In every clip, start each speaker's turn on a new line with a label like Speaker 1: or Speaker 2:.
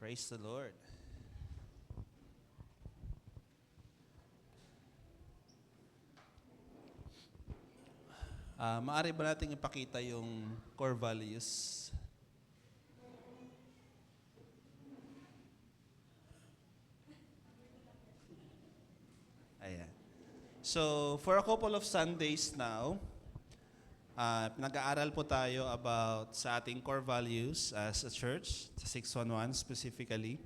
Speaker 1: Praise the Lord. Maaari ba nating ipakita yung core values? Ayan. So, for a couple of Sundays now, nag-aaral po tayo about sa ating core values as a church, sa 611 specifically.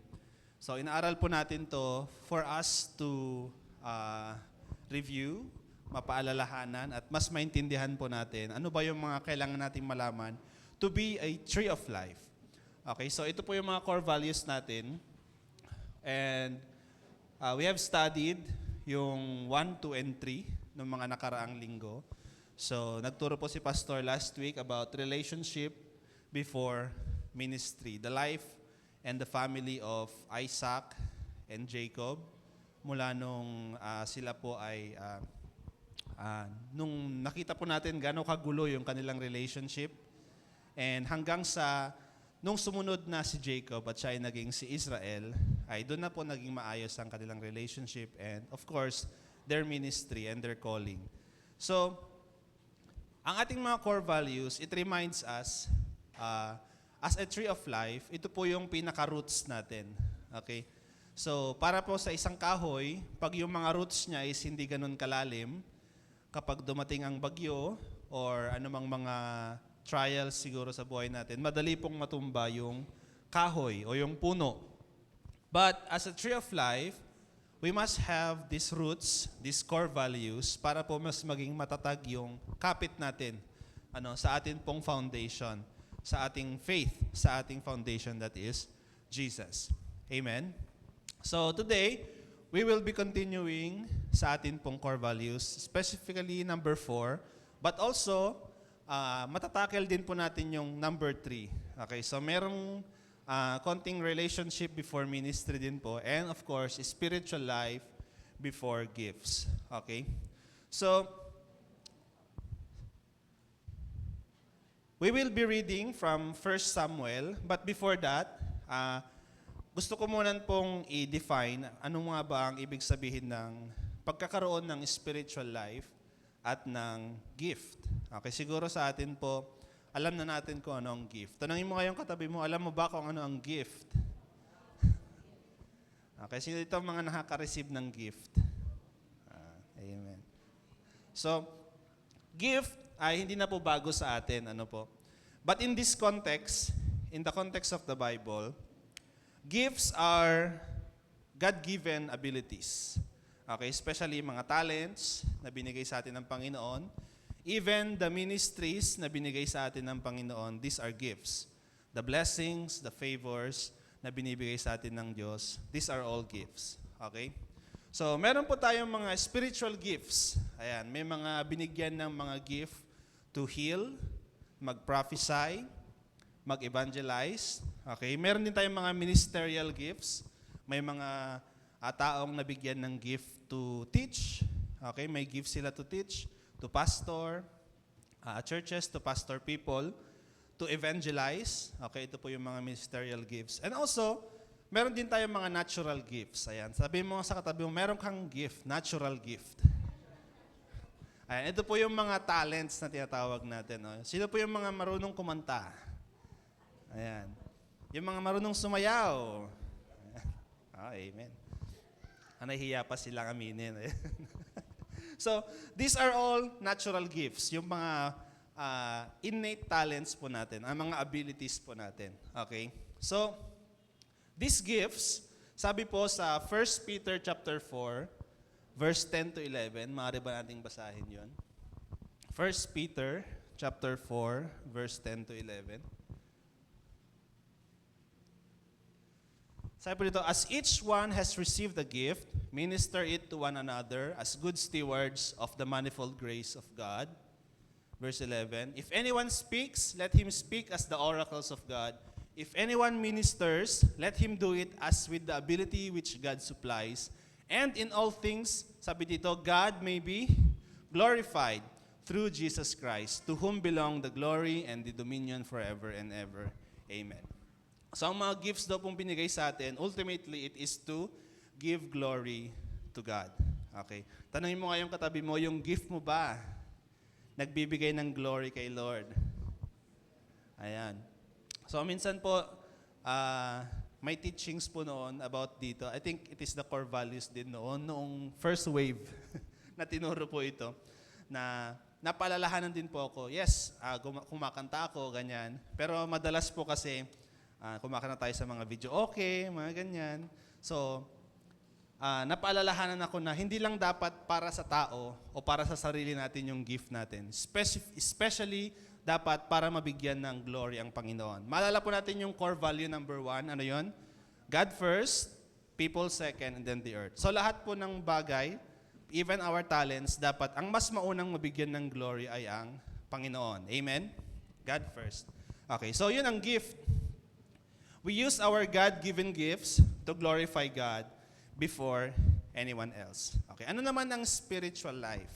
Speaker 1: So, inaaral po natin to for us to review, mapaalalahanan, at mas maintindihan po natin ano ba yung mga kailangan nating malaman to be a tree of life. Okay, so ito po yung mga core values natin. And we have studied yung 1, 2, and 3 ng mga nakaraang linggo. So, nagturo po si Pastor last week about relationship before ministry, the life and the family of Isaac and Jacob mula nung sila po ay nung nakita po natin gaano kagulo yung kanilang relationship and hanggang sa nung sumunod na si Jacob at siya ay naging si Israel, ay doon na po naging maayos ang kanilang relationship and of course, their ministry and their calling. So, ang ating mga core values, it reminds us, as a tree of life, ito po yung pinaka-roots natin. Okay? So, para po sa isang kahoy, pag yung mga roots niya is hindi ganun kalalim, kapag dumating ang bagyo or anumang mga trials siguro sa buhay natin, madali pong matumba yung kahoy o yung puno. But as a tree of life, we must have these roots, these core values, para po mas maging matatag yung kapit natin sa atin pong foundation, sa ating faith, sa ating foundation that is Jesus. Amen? So today, we will be continuing sa atin pong core values, specifically number 4, but also matatakel din po natin yung number 3. Okay, so merong konting relationship before ministry din po, and of course, spiritual life before gifts. Okay? So, we will be reading from 1 Samuel, but before that, gusto ko muna pong i-define anong nga ba ang ibig sabihin ng pagkakaroon ng spiritual life at ng gift. Okay, siguro sa atin po, alam na natin kung ano ang gift. Tanungin mo kayong katabi mo, alam mo ba kung ano ang gift? Okay, sino dito ang mga nakaka-receive ng gift? Amen. So, gift ay hindi na po bago sa atin, ano po. But in this context, in the context of the Bible, gifts are God-given abilities. Okay, especially mga talents na binigay sa atin ng Panginoon. Even the ministries na binigay sa atin ng Panginoon, these are gifts. The blessings, the favors na binibigay sa atin ng Diyos, these are all gifts. Okay? So, meron po tayong mga spiritual gifts. Ayan, may mga binigyan ng mga gift to heal, mag-prophesy, mag-evangelize. Okay? Meron din tayong mga ministerial gifts. May mga taong nabigyan ng gift to teach. Okay? May gift sila to teach, to pastor, churches, to pastor people, to evangelize. Okay, ito po yung mga ministerial gifts. And also, meron din tayong mga natural gifts. Ayan, sabihin mo sa katabi mo, meron kang gift, natural gift. Ayan, ito po yung mga talents na tinatawag natin. No? Sino po yung mga marunong kumanta? Ayan. Yung mga marunong sumayaw. Amen. Nahihiya pa silang aminin. So, these are all natural gifts, yung mga innate talents po natin, ang mga abilities po natin. Okay? So, these gifts, sabi po sa 1 Peter chapter 4, verse 10 to 11, maaari ba nating basahin yon? 1 Peter chapter 4, verse 10 to 11. Sabi po dito, as each one has received a gift, minister it to one another as good stewards of the manifold grace of God. Verse 11, if anyone speaks, let him speak as the oracles of God. If anyone ministers, let him do it as with the ability which God supplies. And in all things, sabi dito, God may be glorified through Jesus Christ, to whom belong the glory and the dominion forever and ever. Amen. So ang mga gifts daw pong binigay sa atin, ultimately it is to give glory to God. Okay. Tanungin mo nga yung katabi mo, yung gift mo ba nagbibigay ng glory kay Lord? Ayan. So minsan po, may teachings po noon about dito. I think it is the core values din noong first wave na tinuro po ito, na napaalalahanan din po ako. Yes, kumakanta ako, ganyan. Pero madalas po kasi, kumakanta tayo sa mga video, okay, mga ganyan. So, napaalalahanan ako na hindi lang dapat para sa tao o para sa sarili natin yung gift natin. Especially, dapat para mabigyan ng glory ang Panginoon. Maalala po natin yung core value number 1. Ano yon? God first, people second, and then the earth. So lahat po ng bagay, even our talents, dapat ang mas maunang mabigyan ng glory ay ang Panginoon. Amen? God first. Okay, so yun ang gift. We use our God-given gifts to glorify God before anyone else. Okay, ano naman ang spiritual life?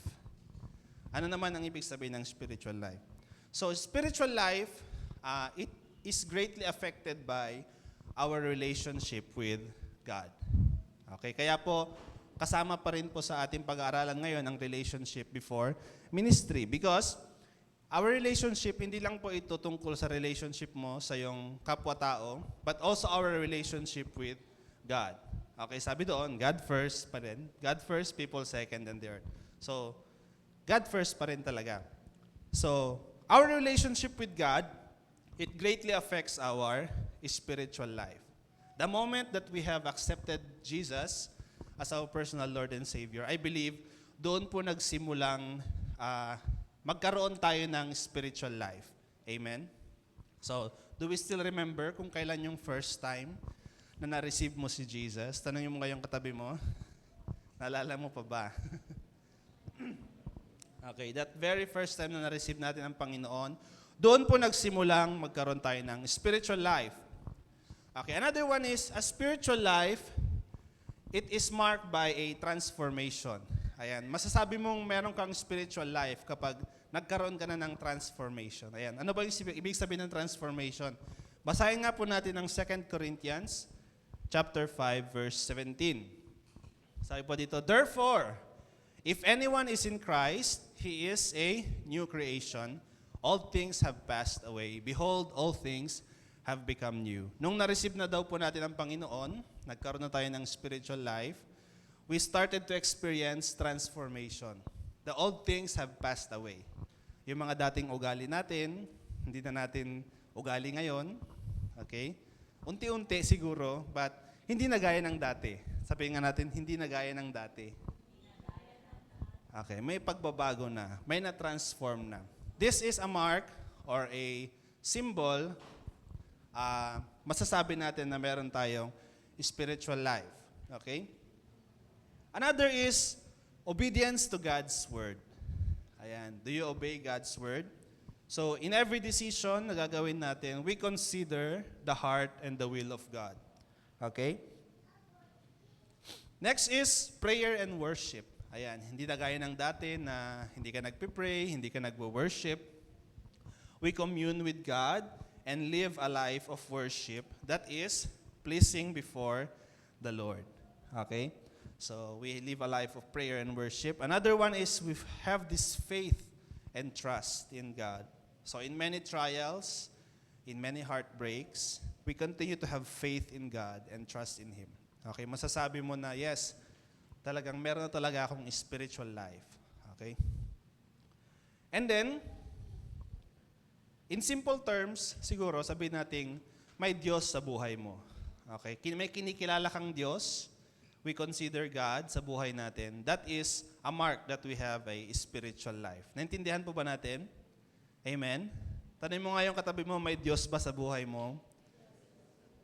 Speaker 1: Ano naman ang ibig sabihin ng spiritual life? So, spiritual life, it is greatly affected by our relationship with God. Okay, kaya po, kasama pa rin po sa ating pag-aaralan ngayon ang relationship before ministry. Because, our relationship, hindi lang po ito tungkol sa relationship mo sa iyong kapwa-tao, but also our relationship with God. Okay, sabi doon, God first pa rin. God first, people second, and the earth. So, God first pa rin talaga. So, our relationship with God, it greatly affects our spiritual life. The moment that we have accepted Jesus as our personal Lord and Savior, I believe, doon po nagsimulang magkaroon tayo ng spiritual life. Amen? So, do we still remember kung kailan yung first time na na-receive mo si Jesus? Tanongin mo ngayong katabi mo. Naalala mo pa ba? Okay, that very first time na na-receive natin ang Panginoon, doon po nagsimulang magkaroon tayo ng spiritual life. Okay, another one is, a spiritual life, it is marked by a transformation. Ayan, masasabi mong meron kang spiritual life kapag nagkaroon ka na ng transformation. Ayan, ano ba yung ibig sabihin ng transformation? Basahin nga po natin ang 2 Corinthians chapter 5, verse 17. Sabi po dito, therefore, if anyone is in Christ, he is a new creation. All things have passed away. Behold, all things have become new. Nung na-receive na daw po natin ang Panginoon, nagkaroon na tayo ng spiritual life, we started to experience transformation. The old things have passed away. Yung mga dating ugali natin, hindi na natin ugali ngayon. Okay? Unti-unti siguro, but hindi na gaya ng dati. Sabihin nga natin, hindi na gaya ng dati. Okay, may pagbabago na. May na-transform na. This is a mark or a symbol, masasabi natin na meron tayong spiritual life. Okay? Another is obedience to God's word. Ayan, do you obey God's word? So, in every decision na gagawin natin, we consider the heart and the will of God. Okay? Next is prayer and worship. Ayan, hindi na gaya ng dati na hindi ka nagpipray, hindi ka nagwo-worship. We commune with God and live a life of worship that is pleasing before the Lord. Okay? So, we live a life of prayer and worship. Another one is we have this faith and trust in God. So, in many trials, in many heartbreaks, we continue to have faith in God and trust in Him. Okay, masasabi mo na, yes, talagang meron na talaga akong spiritual life. Okay? And then, in simple terms, siguro, sabihin natin, may Diyos sa buhay mo. Okay? May kinikilala kang Diyos, we consider God sa buhay natin. That is a mark that we have a spiritual life. Naintindihan po ba natin? Amen? Tanong mo nga yung katabi mo, may Diyos ba sa buhay mo?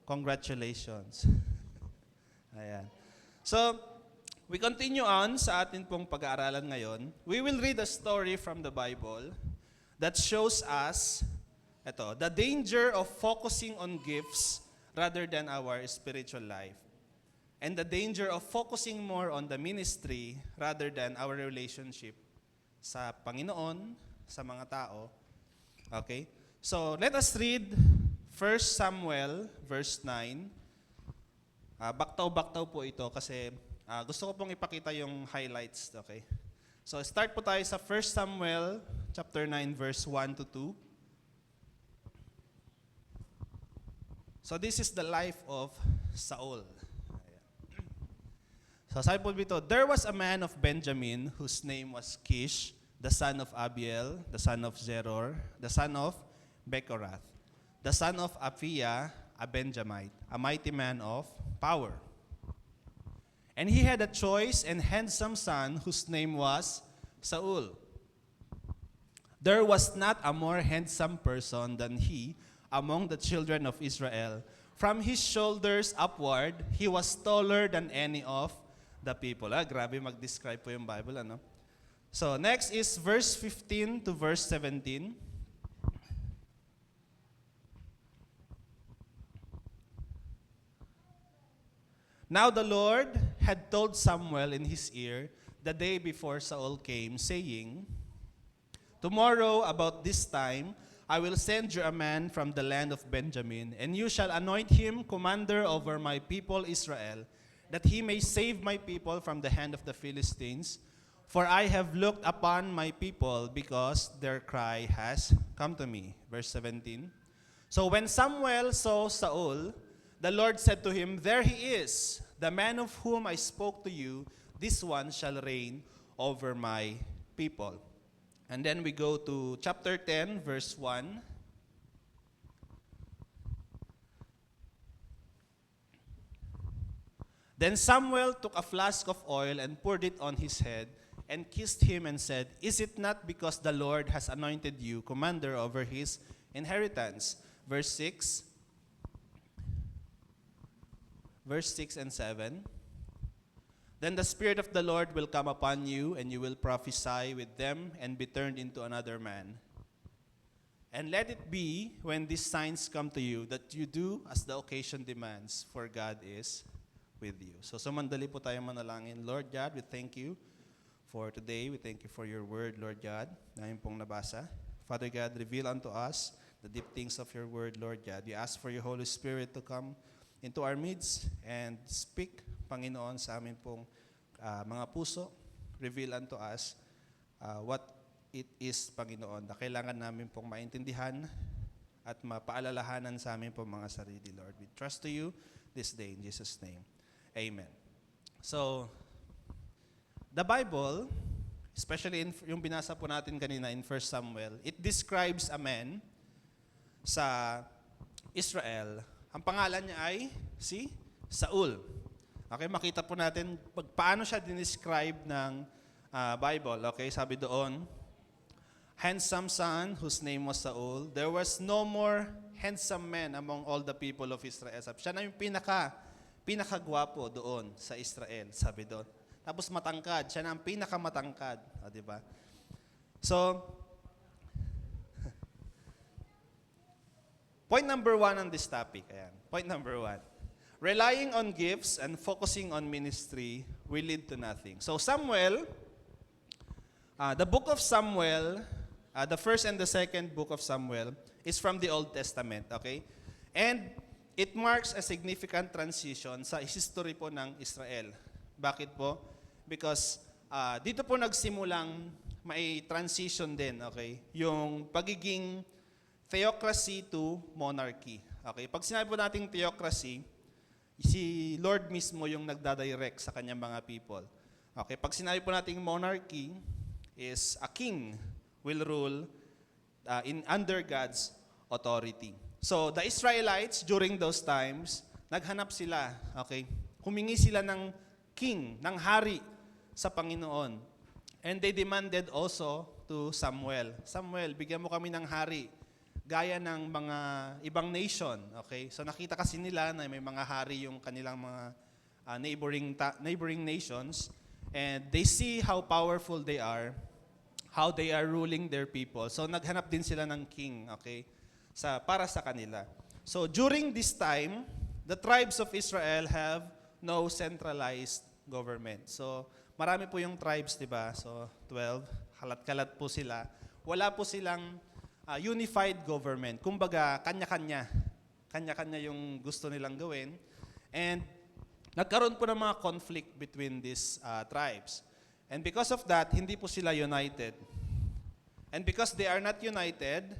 Speaker 1: Congratulations. Ayan. So, we continue on sa atin pong pag-aaralan ngayon. We will read a story from the Bible that shows us the danger of focusing on gifts rather than our spiritual life. And the danger of focusing more on the ministry rather than our relationship sa Panginoon, sa mga tao. Okay? So, let us read 1 Samuel, verse 9. Baktaw-baktaw po ito kasi gusto ko pong ipakita yung highlights. Okay? So start po tayo sa 1 Samuel, chapter 9, verse 1 to 2. So this is the life of Saul. So sabi po dito, there was a man of Benjamin whose name was Kish, the son of Abiel, the son of Zeror, the son of Bechorath, the son of Aphiah, a Benjamite, a mighty man of power. And he had a choice and handsome son whose name was Saul. There was not a more handsome person than he among the children of Israel. From his shoulders upward, he was taller than any of the people. Grabe mag-describe po yung Bible, ano? So, next is verse 15 to verse 17. Now the Lord had told Samuel in his ear the day before Saul came, saying, tomorrow about this time, I will send you a man from the land of Benjamin, and you shall anoint him commander over my people Israel, that he may save my people from the hand of the Philistines. For I have looked upon my people, because their cry has come to me. Verse 17. So when Samuel saw Saul, the Lord said to him, there he is, the man of whom I spoke to you, this one shall reign over my people. And then we go to chapter 10, verse 1. Then Samuel took a flask of oil and poured it on his head and kissed him and said, is it not because the Lord has anointed you commander over his inheritance? Verse 6. Verse 6 and 7. Then the Spirit of the Lord will come upon you, and you will prophesy with them and be turned into another man. And let it be, when these signs come to you, that you do as the occasion demands, for God is with you. So sumandali po tayo manalangin. Lord God, we thank you for today. We thank you for your word, Lord God, na yung pong nabasa. Father God, reveal unto us the deep things of your word, Lord God. We ask for your Holy Spirit to come into our midst and speak, Panginoon, sa amin pong mga puso. Reveal unto us what it is, Panginoon, na kailangan namin pong maintindihan at mapaalalahanan sa amin pong mga sarili, Lord. We trust to you this day in Jesus' name. Amen. So, the Bible, especially yung binasa po natin kanina in 1 Samuel, it describes a man sa Israel. Ang pangalan niya ay si Saul. Okay, makita po natin paano siya dinescribe ng Bible. Okay, sabi doon, handsome son whose name was Saul. There was no more handsome man among all the people of Israel. Siya na yung pinakagwapo doon sa Israel, sabi doon. Tapos matangkad, siya na ang pinakamatangkad. Di ba? So, point number 1 on this topic. Ayan. Point number 1. Relying on gifts and focusing on ministry will lead to nothing. So Samuel, the book of Samuel, the first and the second book of Samuel is from the Old Testament, okay? And it marks a significant transition sa history po ng Israel. Bakit po? Because dito po nagsimulang may transition din, okay? Yung pagiging theocracy to monarchy. Okay? Pag sinabi po nating theocracy, si Lord mismo yung nagdadirect sa kanyang mga people. Okay, pag sinabi po nating monarchy, is a king will rule under God's authority. So, the Israelites, during those times, naghanap sila, okay, humingi sila ng king, ng hari sa Panginoon. And they demanded also to Samuel, Samuel, bigyan mo kami ng hari, gaya ng mga ibang nation, okay? So nakita kasi nila na may mga hari yung kanilang mga neighboring nations, and they see how powerful they are, how they are ruling their people. So naghanap din sila ng king, okay? Para sa kanila. So during this time, the tribes of Israel have no centralized government. So marami po yung tribes, di ba? So 12, kalat-kalat po sila. Wala po silang unified government. Kumbaga, kanya-kanya kanya-kanya yung gusto nilang gawin. And nagkaroon po ng mga conflict between these tribes. And because of that, hindi po sila united. And because they are not united,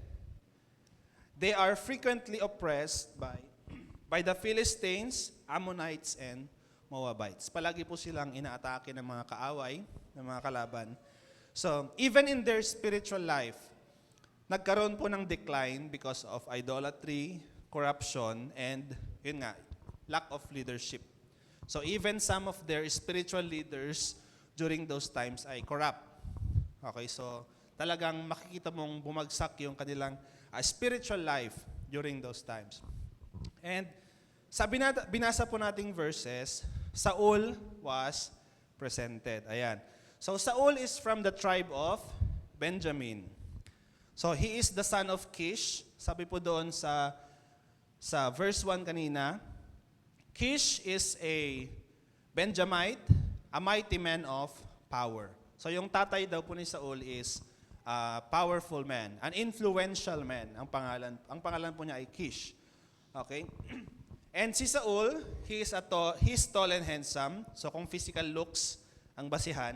Speaker 1: they are frequently oppressed by the Philistines, Ammonites, and Moabites. Palagi po silang inaatake ng mga kaaway, ng mga kalaban. So, even in their spiritual life, nagkaroon po ng decline because of idolatry, corruption, and yun nga, lack of leadership. So even some of their spiritual leaders during those times ay corrupt. Okay, so talagang makikita mong bumagsak yung kanilang spiritual life during those times. And binasa po nating verses, Saul was presented. Ayan. So Saul is from the tribe of Benjamin. So he is the son of Kish. Sabi po doon sa verse 1 kanina, Kish is a Benjamite, a mighty man of power. So yung tatay daw po ni Saul is a powerful man, an influential man. Ang pangalan po niya ay Kish. Okay? And si Saul, he's tall and handsome. So kung physical looks ang basihan,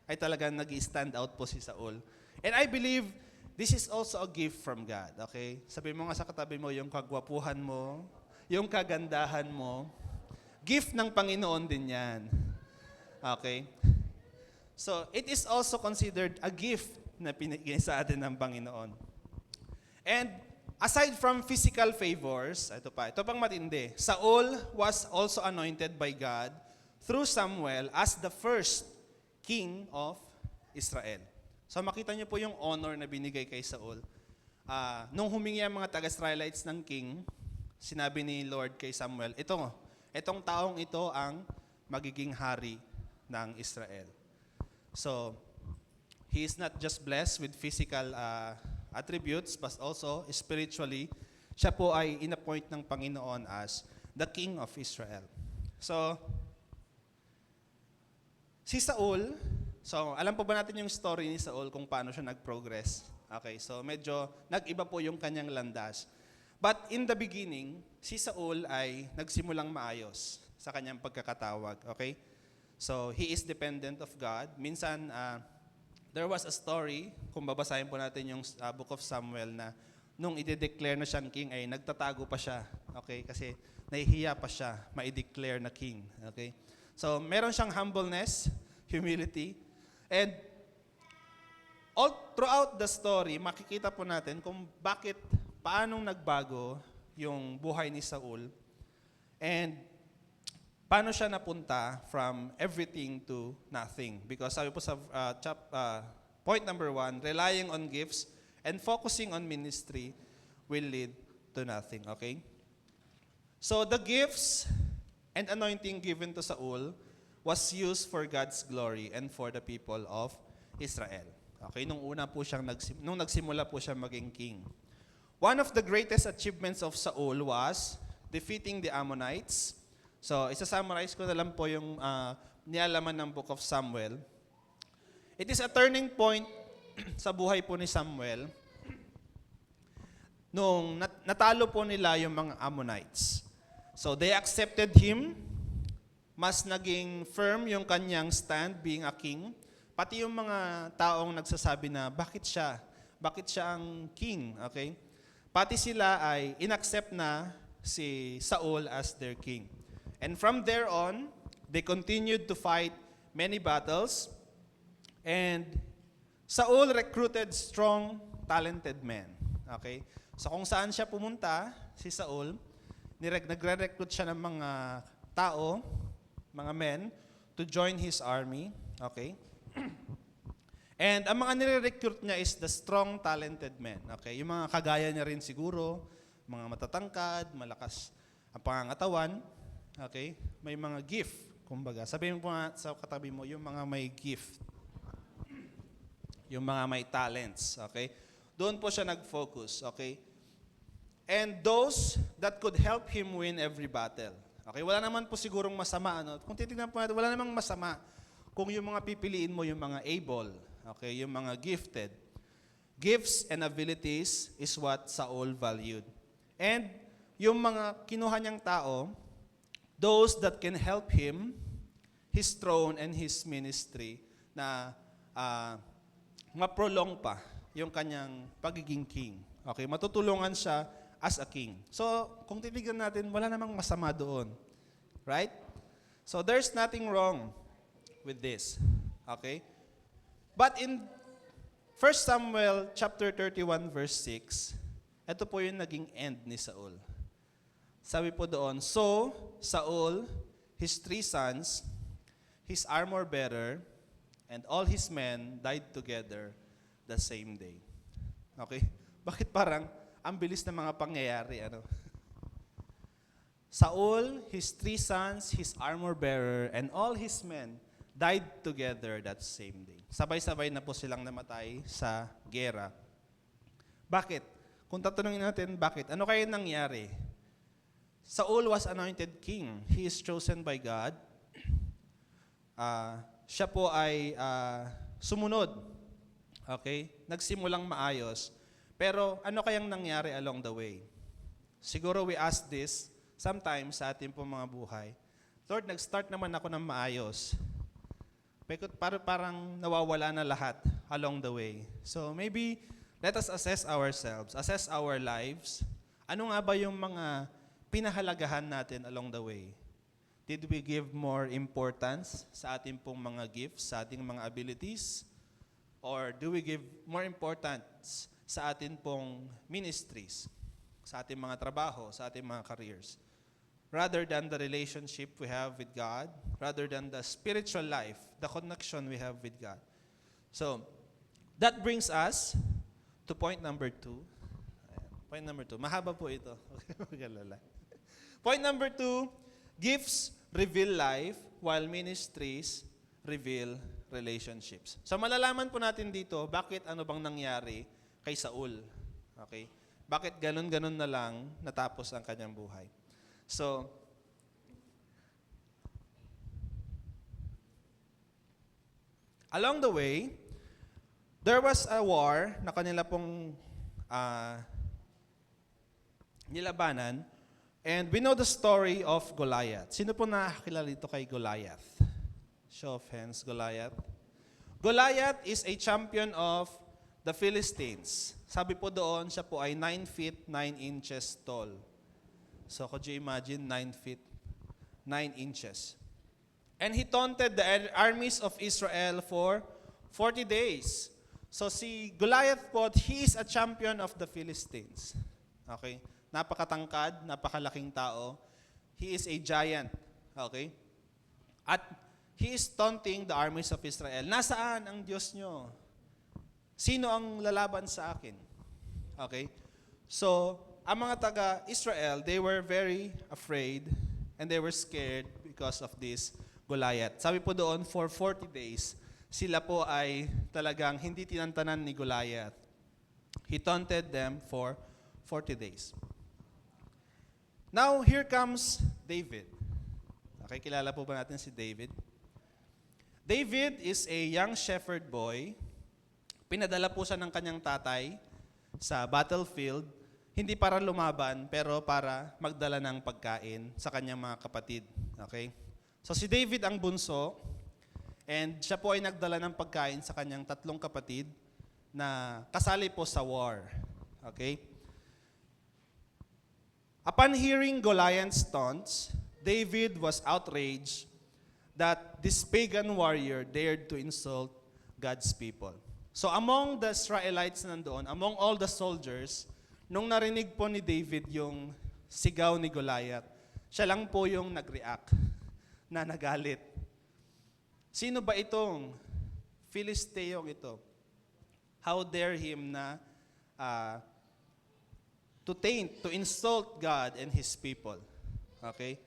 Speaker 1: ay talagang nag-stand out po si Saul. And I believe this is also a gift from God. Okay? Sabi mo nga sa katabi mo, yung kagwapuhan mo, yung kagandahan mo, gift ng Panginoon din yan. Okay? So, it is also considered a gift na pinigay sa atin ng Panginoon. And aside from physical favors, ito pang matindi, Saul was also anointed by God through Samuel as the first king of Israel. So makita niyo po yung honor na binigay kay Saul. Nung humingi ang mga taga-Israelites ng king, sinabi ni Lord kay Samuel, itong taong ito ang magiging hari ng Israel. So, he is not just blessed with physical attributes, but also spiritually, siya po ay inappoint ng Panginoon as the king of Israel. So, si Saul, alam po ba natin yung story ni Saul kung paano siya nag-progress? Okay, so medyo nag-iba po yung kanyang landas. But in the beginning, si Saul ay nagsimulang maayos sa kanyang pagkakatawag. Okay? So, he is dependent of God. Minsan, there was a story, kung babasahin po natin yung Book of Samuel, na nung i-declare na siyang king, ay nagtatago pa siya. Okay? Kasi nahihiya pa siya ma-declare na king. Okay? So, meron siyang humbleness, humility, and all throughout the story, makikita po natin kung paanong nagbago yung buhay ni Saul, and paano siya napunta from everything to nothing. Because sabi po sa point number 1, relying on gifts and focusing on ministry will lead to nothing. Okay? So the gifts and anointing given to Saul was used for God's glory and for the people of Israel. Okay, nung nagsimula po siya maging king. One of the greatest achievements of Saul was defeating the Ammonites. So, isa-summarize ko na lang po yung nialaman ng Book of Samuel. It is a turning point sa buhay po ni Samuel nung natalo po nila yung mga Ammonites. So, they accepted him. Mas naging firm yung kanyang stand being a king. Pati yung mga taong nagsasabi na, bakit siya? Bakit siya ang king? Okay? Pati sila ay inaccept na si Saul as their king. And from there on, they continued to fight many battles. And Saul recruited strong, talented men. Okay? So kung saan siya pumunta, si Saul, nagre-recruit siya ng mga tao, mga men, to join his army. Okay? And ang mga nire-recruit niya is the strong, talented men. Okay? Yung mga kagaya niya rin siguro, mga matatangkad, malakas ang pangangatawan. Okay? May mga gift, kumbaga. Sabihin mo nga sa katabi mo, yung mga may gift. Yung mga may talents. Okay? Doon po siya nag-focus. Okay? And those that could help him win every battle. Okay, wala naman po sigurong masama. Ano? Kung titignan po natin, wala namang masama kung yung mga pipiliin mo, yung mga able, okay, yung mga gifted. Gifts and abilities is what Saul valued. And yung mga kinuha niyang tao, those that can help him, his throne and his ministry, na ma-prolong pa yung kanyang pagiging king. Okay, matutulungan siya as a king. So, kung titignan natin, wala namang masama doon. Right? So, there's nothing wrong with this. Okay? But in 1 Samuel chapter 31 verse 6, ito po yung naging end ni Saul. Sabi po doon, so Saul, his 3 sons, his armor bearer, and all his men died together the same day. Okay? Bakit parang ang bilis ng mga pangyayari? Ano? Saul, his 3 sons, his armor bearer, and all his men died together that same day. Sabay-sabay na po silang namatay sa gera. Bakit? Kung tatanungin natin, bakit? Ano kaya nangyari? Saul was anointed king. He is chosen by God. Siya po ay sumunod. Okay? Nagsimulang maayos. Pero ano kayang nangyari along the way? Siguro we ask this sometimes sa ating pong mga buhay. Lord, nag-start naman ako ng maayos. Parang nawawala na lahat along the way. So maybe let us assess ourselves, assess our lives. Ano nga ba yung mga pinahalagahan natin along the way? Did we give more importance sa ating pong mga gifts, sa ating mga abilities? Or do we give more importance sa ating pong ministries, sa ating mga trabaho, sa ating mga careers? Rather than the relationship we have with God, rather than the spiritual life, the connection we have with God. So, that brings us to point number 2. Point number 2. Mahaba po ito. Point number 2, gifts reveal life while ministries reveal relationships. So, malalaman po natin dito, bakit ano bang nangyari kay Saul. Okay? Bakit ganun-ganun na lang natapos ang kanyang buhay. So, along the way, there was a war na kanila pong nilabanan, and we know the story of Goliath. Sino po nakakilala dito kay Goliath? Show of hands, Goliath. Goliath is a champion of the Philistines. Sabi po doon, siya po ay 9 feet, 9 inches tall. So, could you imagine 9 feet, 9 inches? And he taunted the armies of Israel for 40 days. So, si Goliath po, he is a champion of the Philistines. Okay? Napakatangkad, napakalaking tao. He is a giant. Okay? At he is taunting the armies of Israel. Nasaan ang Diyos nyo? Sino ang lalaban sa akin? Okay? So, ang mga taga-Israel, they were very afraid and they were scared because of this Goliath. Sabi po doon, for 40 days, sila po ay talagang hindi tinantanan ni Goliath. He taunted them for 40 days. Now, here comes David. Okay, kilala po ba natin si David? David is a young shepherd boy. Pinadala po siya ng kanyang tatay sa battlefield, hindi para lumaban, pero para magdala ng pagkain sa kanyang mga kapatid. Okay? So si David ang bunso, and siya po ay nagdala ng pagkain sa kanyang 3 kapatid na kasali po sa war. Okay? Upon hearing Goliath's taunts, David was outraged that this pagan warrior dared to insult God's people. So among the Israelites na nandoon, among all the soldiers, nung narinig po ni David yung sigaw ni Goliath, siya lang po yung nag-react, na nagalit. Sino ba itong Filisteyong ito? How dare him na to taint, to insult God and His people? Okay?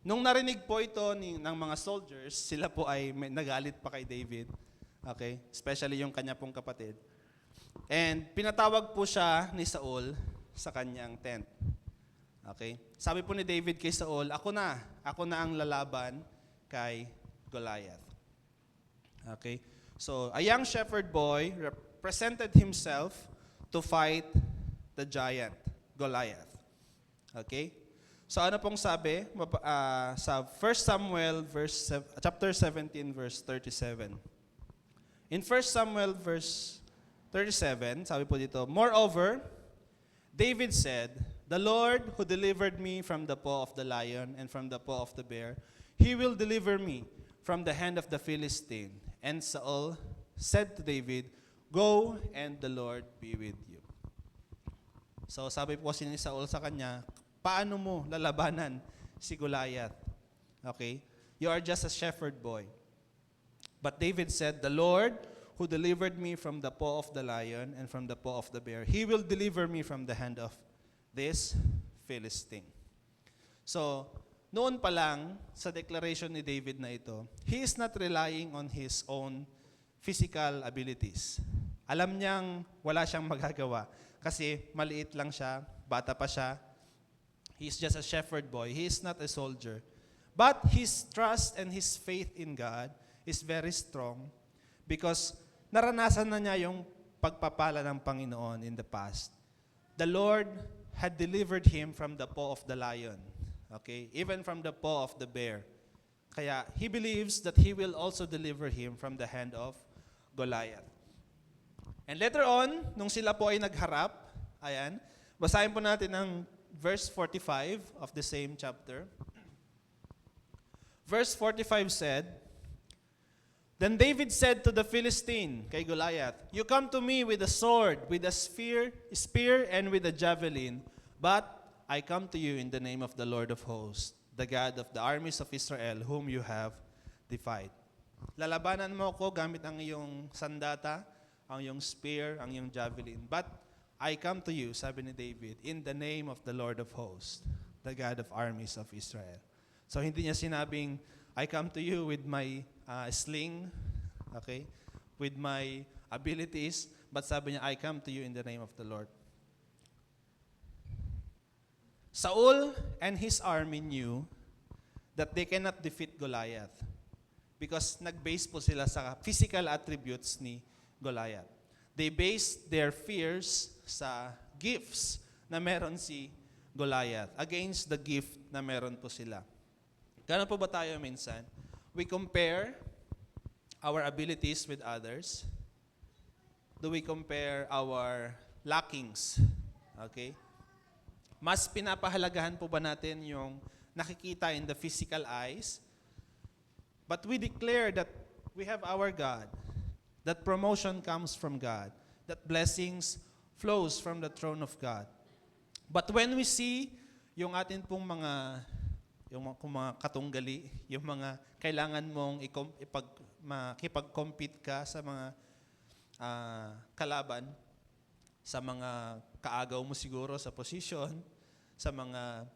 Speaker 1: Nung narinig po ito ng mga soldiers, sila po ay nagalit pa kay David. Okay? Especially yung kanya pong kapatid. And pinatawag po siya ni Saul sa kanyang tent. Okay? Sabi po ni David kay Saul, ako na ang lalaban kay Goliath. Okay? So, a young shepherd boy presented himself to fight the giant, Goliath. Okay? So ano pong sabi sa 1 Samuel chapter 17 verse 37. In 1 Samuel verse 37, sabi po dito, "Moreover, David said, the Lord who delivered me from the paw of the lion and from the paw of the bear, he will deliver me from the hand of the Philistine." And Saul said to David, "Go, and the Lord be with you." So sabi po kasi ni Saul sa kanya, paano mo lalabanan si Goliath? Okay? You are just a shepherd boy. But David said, "The Lord who delivered me from the paw of the lion and from the paw of the bear, he will deliver me from the hand of this Philistine." So, noon pa lang sa declaration ni David na ito, he is not relying on his own physical abilities. Alam niyang wala siyang magagawa kasi maliit lang siya, bata pa siya. He is just a shepherd boy. He is not a soldier. But his trust and his faith in God is very strong because naranasan na niya yung pagpapala ng Panginoon in the past. The Lord had delivered him from the paw of the lion. Okay? Even from the paw of the bear. Kaya he believes that he will also deliver him from the hand of Goliath. And later on, nung sila po ay nagharap, ayan, basahin po natin ang verse 45 of the same chapter. Verse 45 said, "Then David said to the Philistine," kay Goliath, "You come to me with a sword, with a spear, and with a javelin, but I come to you in the name of the Lord of hosts, the God of the armies of Israel, whom you have defied." Lalabanan mo ko gamit ang iyong sandata, ang iyong spear, ang iyong javelin. But I come to you, sabi ni David, in the name of the Lord of hosts, the God of armies of Israel. So hindi niya sinabing, I come to you with my sling, okay, with my abilities, but sabi niya, I come to you in the name of the Lord. Saul and his army knew that they cannot defeat Goliath because nag-base po sila sa physical attributes ni Goliath. They based their fears sa gifts na meron si Goliath against the gift na meron po sila. Gano'n po ba tayo minsan? We compare our abilities with others. Do we compare our lackings? Okay? Mas pinapahalagahan po ba natin yung nakikita in the physical eyes? But we declare that we have our God, that promotion comes from God, that blessings flows from the throne of God. But when we see yung atin pong mga katunggali, yung mga kailangan mong makipag-compete ka sa mga kalaban, sa mga kaagaw mo siguro sa position, sa mga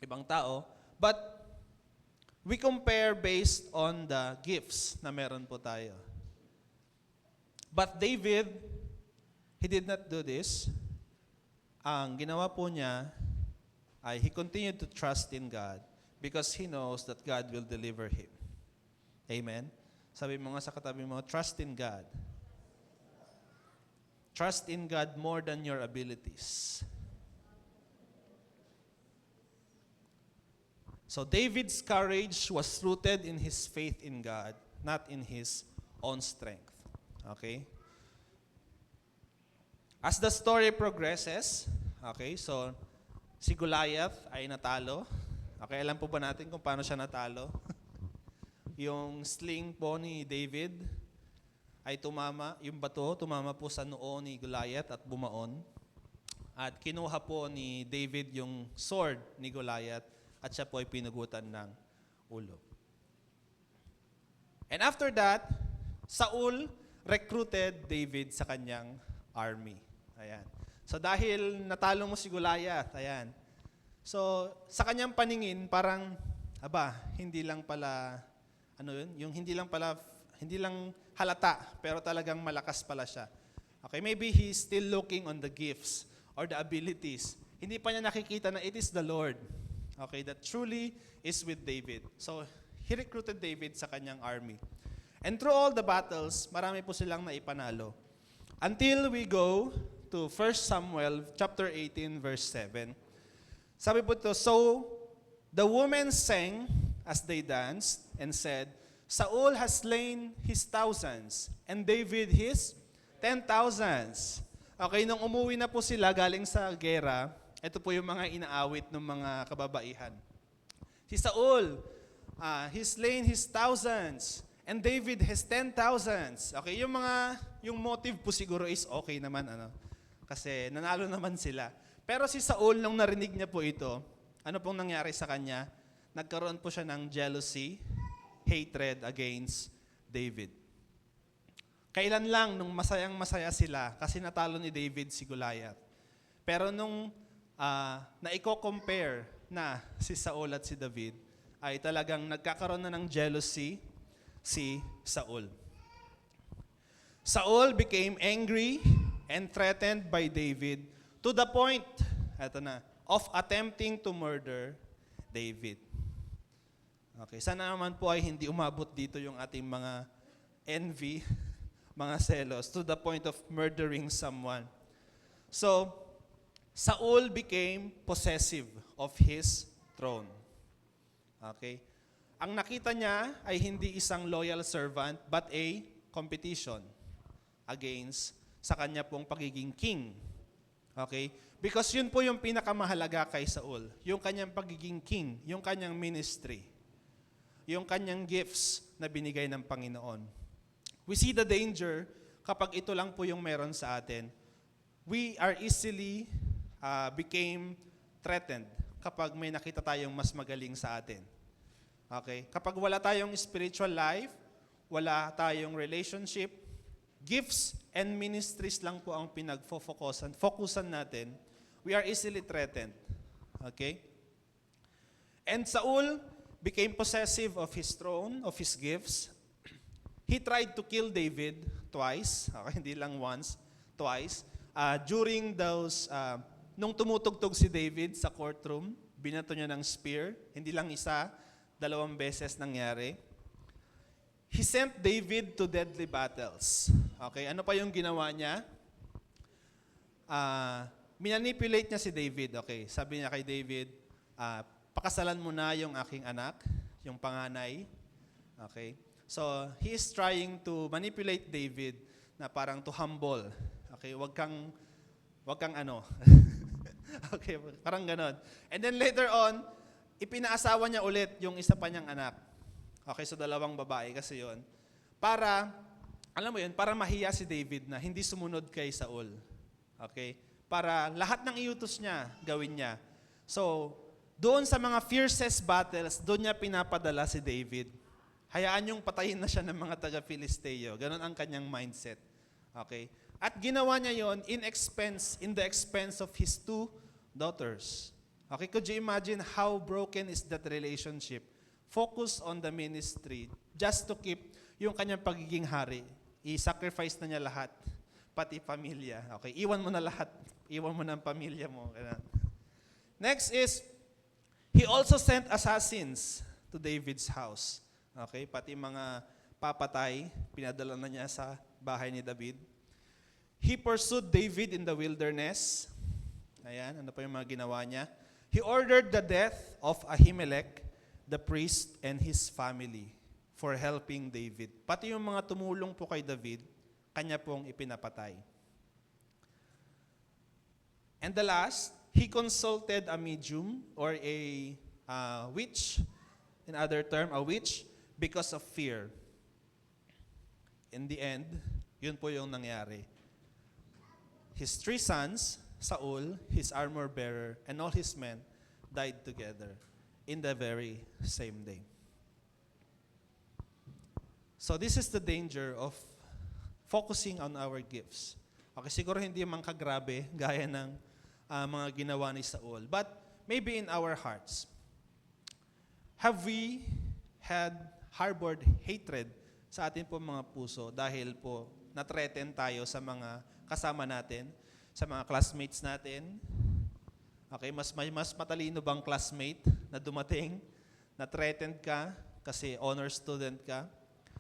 Speaker 1: ibang tao, but we compare based on the gifts na meron po tayo. But David, he did not do this. Ang ginawa po niya ay he continued to trust in God because he knows that God will deliver him. Amen? Sabi mo nga sa katabi mo, trust in God. Trust in God more than your abilities. So David's courage was rooted in his faith in God, not in his own strength. Okay? As the story progresses, okay, so si Goliath ay natalo. Okay, alam po ba natin kung paano siya natalo? Yung sling po ni David ay tumama, yung bato tumama po sa noo ni Goliath at bumaon. At kinuha po ni David yung sword ni Goliath at siya po ay pinugutan ng ulo. And after that, Saul recruited David sa kanyang army. Ayan. So dahil natalo mo si Goliath, ayan. So sa kanyang paningin, parang, hindi lang pala, yung hindi lang halata, pero talagang malakas pala siya. Okay, maybe he's still looking on the gifts or the abilities. Hindi pa niya nakikita na it is the Lord. Okay, that truly is with David. So he recruited David sa kanyang army. And through all the battles, marami po silang naipanalo. Until we go to 1 Samuel chapter 18 verse 7. Sabi po ito, "So the women sang as they danced and said, Saul has slain his thousands and David his 10,000s." Okay, nung umuwi na po sila galing sa gera, ito po yung mga inaawit ng mga kababaihan. Si Saul, he's slain his thousands and David has 10,000s. Okay, yung motive po siguro is okay naman, kasi nanalo naman sila. Pero si Saul, nung narinig niya po ito, ano pong nangyari sa kanya? Nagkaroon po siya ng jealousy, hatred against David. Kailan lang nung masayang-masaya sila kasi natalo ni David si Goliath. Pero nung naiko-compare na si Saul at si David, ay talagang nagkakaroon na ng jealousy si Saul. Saul became angry and threatened by David to the point, of attempting to murder David. Okay, sana naman po ay hindi umabot dito yung ating mga envy, mga selos, to the point of murdering someone. So, Saul became possessive of his throne. Okay? Ang nakita niya ay hindi isang loyal servant, but a competition against sa kanya pong pagiging king. Okay? Because yun po yung pinakamahalaga kay Saul. Yung kanyang pagiging king, yung kanyang ministry, yung kanyang gifts na binigay ng Panginoon. We see the danger kapag ito lang po yung meron sa atin. We are easily became threatened kapag may nakita tayong mas magaling sa atin. Okay? Kapag wala tayong spiritual life, wala tayong relationship, gifts and ministries lang po ang focusan natin, we are easily threatened. Okay? And Saul became possessive of his throne, of his gifts. He tried to kill David twice, okay, hindi lang once, twice. During those, nung tumutugtog si David sa courtroom, binato niya ng spear, hindi lang isa, 2 beses nangyari. He sent David to deadly battles. Okay, ano pa yung ginawa niya? Minanipulate niya si David. Okay, sabi niya kay David, pakasalan mo na yung aking anak, yung panganay. Okay, so he is trying to manipulate David na parang to humble. Okay, wag kang okay, parang ganon. And then later on, ipinaasawa niya ulit yung isa pa niyang anak. Okay, so 2 babae kasi yon. Para, alam mo yun, para mahiya si David na hindi sumunod kay Saul. Okay? Para lahat ng iutos niya, gawin niya. So, doon sa mga fiercest battles, doon niya pinapadala si David. Hayaan yung patayin na siya ng mga taga-Filisteo. Ganon ang kanyang mindset. Okay? At ginawa niya yon in the expense of his 2 daughters. Okay, could you imagine how broken is that relationship? Focus on the ministry just to keep yung kanyang pagiging hari. I-sacrifice na niya lahat, pati pamilya. Okay, iwan mo na lahat. Iwan mo na ang pamilya mo. Next is, he also sent assassins to David's house. Okay, pati mga papatay, pinadala na niya sa bahay ni David. He pursued David in the wilderness. Ayan, ano pa yung mga ginawa niya? He ordered the death of Ahimelech, the priest, and his family for helping David. Pati yung mga tumulong po kay David, kanya pong ipinapatay. And the last, he consulted a medium or a witch, in other term, a witch, because of fear. In the end, yun po yung nangyari. His 3 sons, Saul, his armor bearer, and all his men died together in the very same day. So this is the danger of focusing on our gifts. Okay, siguro hindi man kagrabe gaya ng mga ginawa ni Saul, but maybe in our hearts. Have we harbored hatred sa ating po mga puso dahil po na-threaten tayo sa mga kasama natin, sa mga classmates natin? Okay, mas matalino bang classmate na dumating, na threatened ka kasi honor student ka?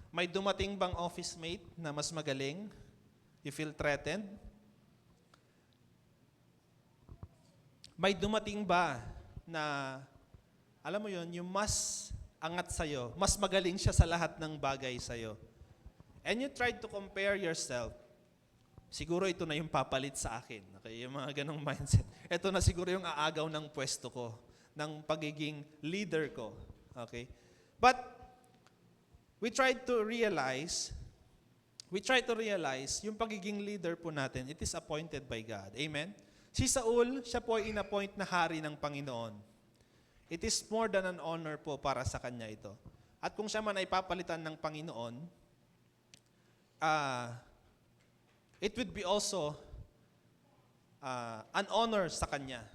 Speaker 1: May dumating bang office mate na mas magaling? You feel threatened? may dumating ba na, alam mo yon, yung mas angat sa'yo, mas magaling siya sa lahat ng bagay sa'yo. And you tried to compare yourself. Siguro ito na yung papalit sa akin. Okay, yung mga ganong mindset. Ito na siguro yung aagaw ng pwesto ko, ng pagiging leader ko. Okay? But we try to realize yung pagiging leader po natin, it is appointed by God. Amen? Si Saul, siya po ay inappoint na hari ng Panginoon. It is more than an honor po para sa kanya ito. At kung siya man ay papalitan ng Panginoon, it would be also an honor sa kanya.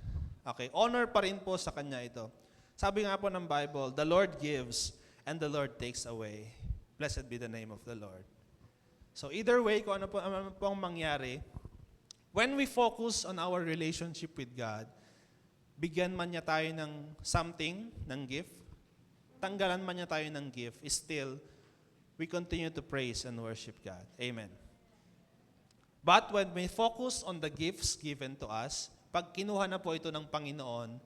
Speaker 1: Okay, honor pa rin po sa kanya ito. Sabi nga po ng Bible, the Lord gives and the Lord takes away. Blessed be the name of the Lord. So either way, kung ano po ang mangyari, when we focus on our relationship with God, bigyan man niya tayo ng something, ng gift, tanggalan man niya tayo ng gift, still, we continue to praise and worship God. Amen. But when we focus on the gifts given to us, pag kinuha na po ito ng Panginoon,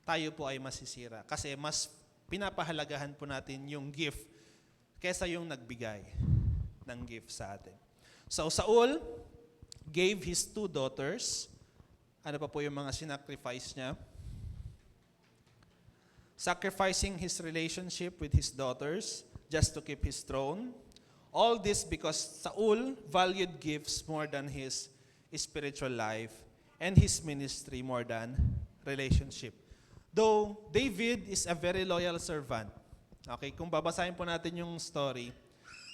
Speaker 1: tayo po ay masisira. Kasi mas pinapahalagahan po natin yung gift kesa yung nagbigay ng gift sa atin. So Saul gave his 2 daughters. Ano pa po yung mga sinacrifice niya? Sacrificing his relationship with his daughters just to keep his throne. All this because Saul valued gifts more than his spiritual life and his ministry more than relationship. Though David is a very loyal servant. Okay, kung babasahin po natin yung story,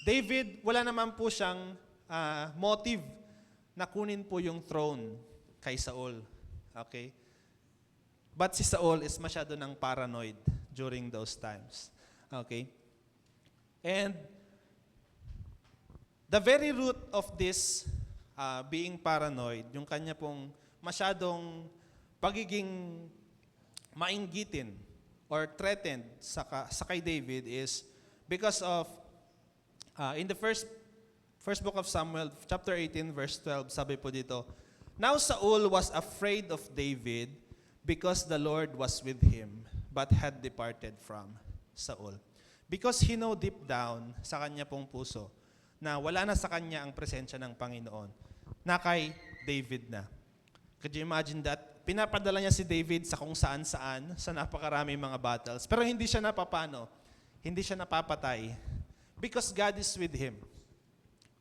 Speaker 1: David, wala naman po siyang motive na kunin po yung throne kay Saul. Okay? But si Saul is masyado ng paranoid during those times. Okay? And the very root of this being paranoid, yung kanya pong masyadong pagiging mainggitin or threatened sa kay David is because of, in the first book of Samuel, chapter 18, verse 12, sabi po dito, Now Saul was afraid of David because the Lord was with him, but had departed from Saul. Because he know deep down sa kanya pong puso na wala na sa kanya ang presensya ng Panginoon, na kay David na. Could you imagine that? Pinapadala niya si David sa kung saan-saan, sa napakarami mga battles, pero hindi siya napapano, hindi siya napapatay, because God is with him.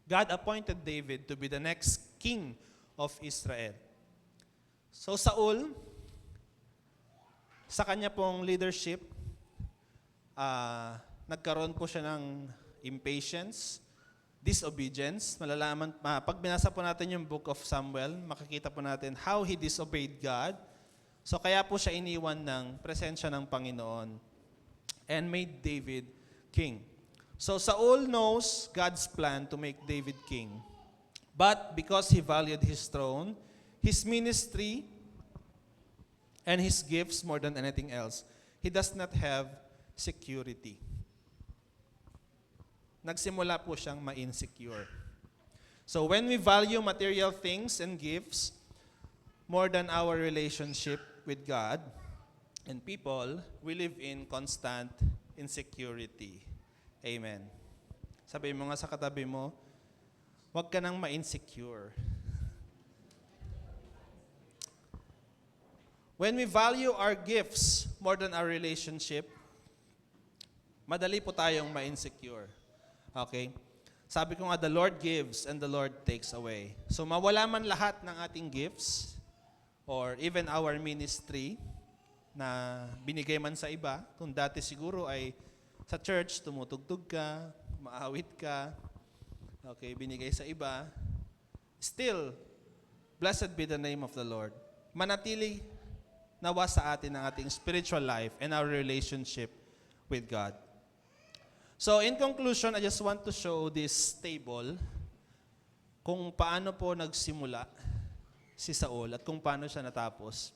Speaker 1: God appointed David to be the next king of Israel. So Saul, sa kanya pong leadership, nagkaroon po siya ng impatience, disobedience. Malalaman, pag binasa po natin yung book of Samuel, makikita po natin how he disobeyed God. So kaya po siya iniwan ng presensya ng Panginoon and made David king. So Saul knows God's plan to make David king. But because he valued his throne, his ministry, and his gifts more than anything else, he does not have security. Nagsimula po siyang ma-insecure. So when we value material things and gifts more than our relationship with God and people, we live in constant insecurity. Amen. Sabi mo nga sa katabi mo, huwag ka nang ma-insecure. When we value our gifts more than our relationship, madali po tayong ma-insecure. Okay? Sabi ko nga, the Lord gives and the Lord takes away. So mawala man lahat ng ating gifts or even our ministry na binigay man sa iba, kung dati siguro ay sa church, tumutugtog ka, maawit ka, okay, binigay sa iba, still, blessed be the name of the Lord. Manatili nawa sa atin ang ating spiritual life and our relationship with God. So in conclusion, I just want to show this table kung paano po nagsimula si Saul at kung paano siya natapos.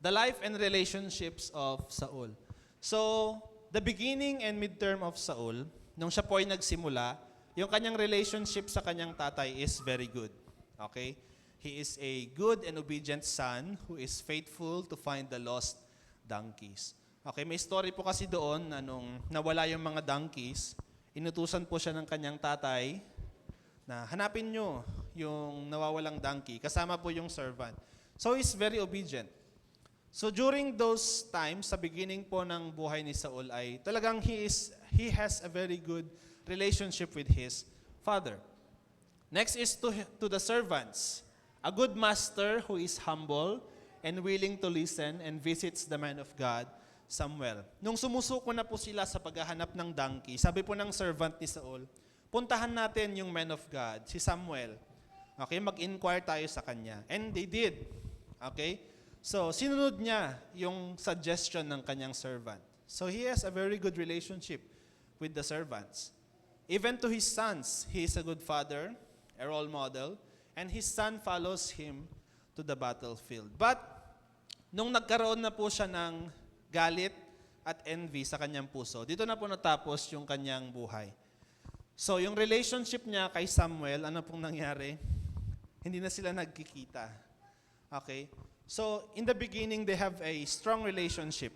Speaker 1: The life and relationships of Saul. So, the beginning and midterm of Saul, nung siya po ay nagsimula, yung kanyang relationship sa kanyang tatay is very good. Okay? He is a good and obedient son who is faithful to find the lost donkeys. Okay, may story po kasi doon na nung nawala yung mga donkeys, inutusan po siya ng kanyang tatay na hanapin nyo yung nawawalang donkey, kasama po yung servant. So he's very obedient. So during those times, sa beginning po ng buhay ni Saul ay talagang he has a very good relationship with his father. Next is to the servants. A good master who is humble and willing to listen and visits the man of God, Samuel. Nung sumusuko na po sila sa paghahanap ng donkey, sabi po ng servant ni Saul, puntahan natin yung man of God, si Samuel. Okay, mag-inquire tayo sa kanya. And they did. Okay? So, sinunod niya yung suggestion ng kanyang servant. So, he has a very good relationship with the servants. Even to his sons, he is a good father, a role model, and his son follows him to the battlefield. But, nung nagkaroon na po siya ng galit at envy sa kanyang puso, dito na po natapos yung kanyang buhay. So, yung relationship niya kay Samuel, ano pong nangyari? Hindi na sila nagkikita. Okay? So, in the beginning, they have a strong relationship.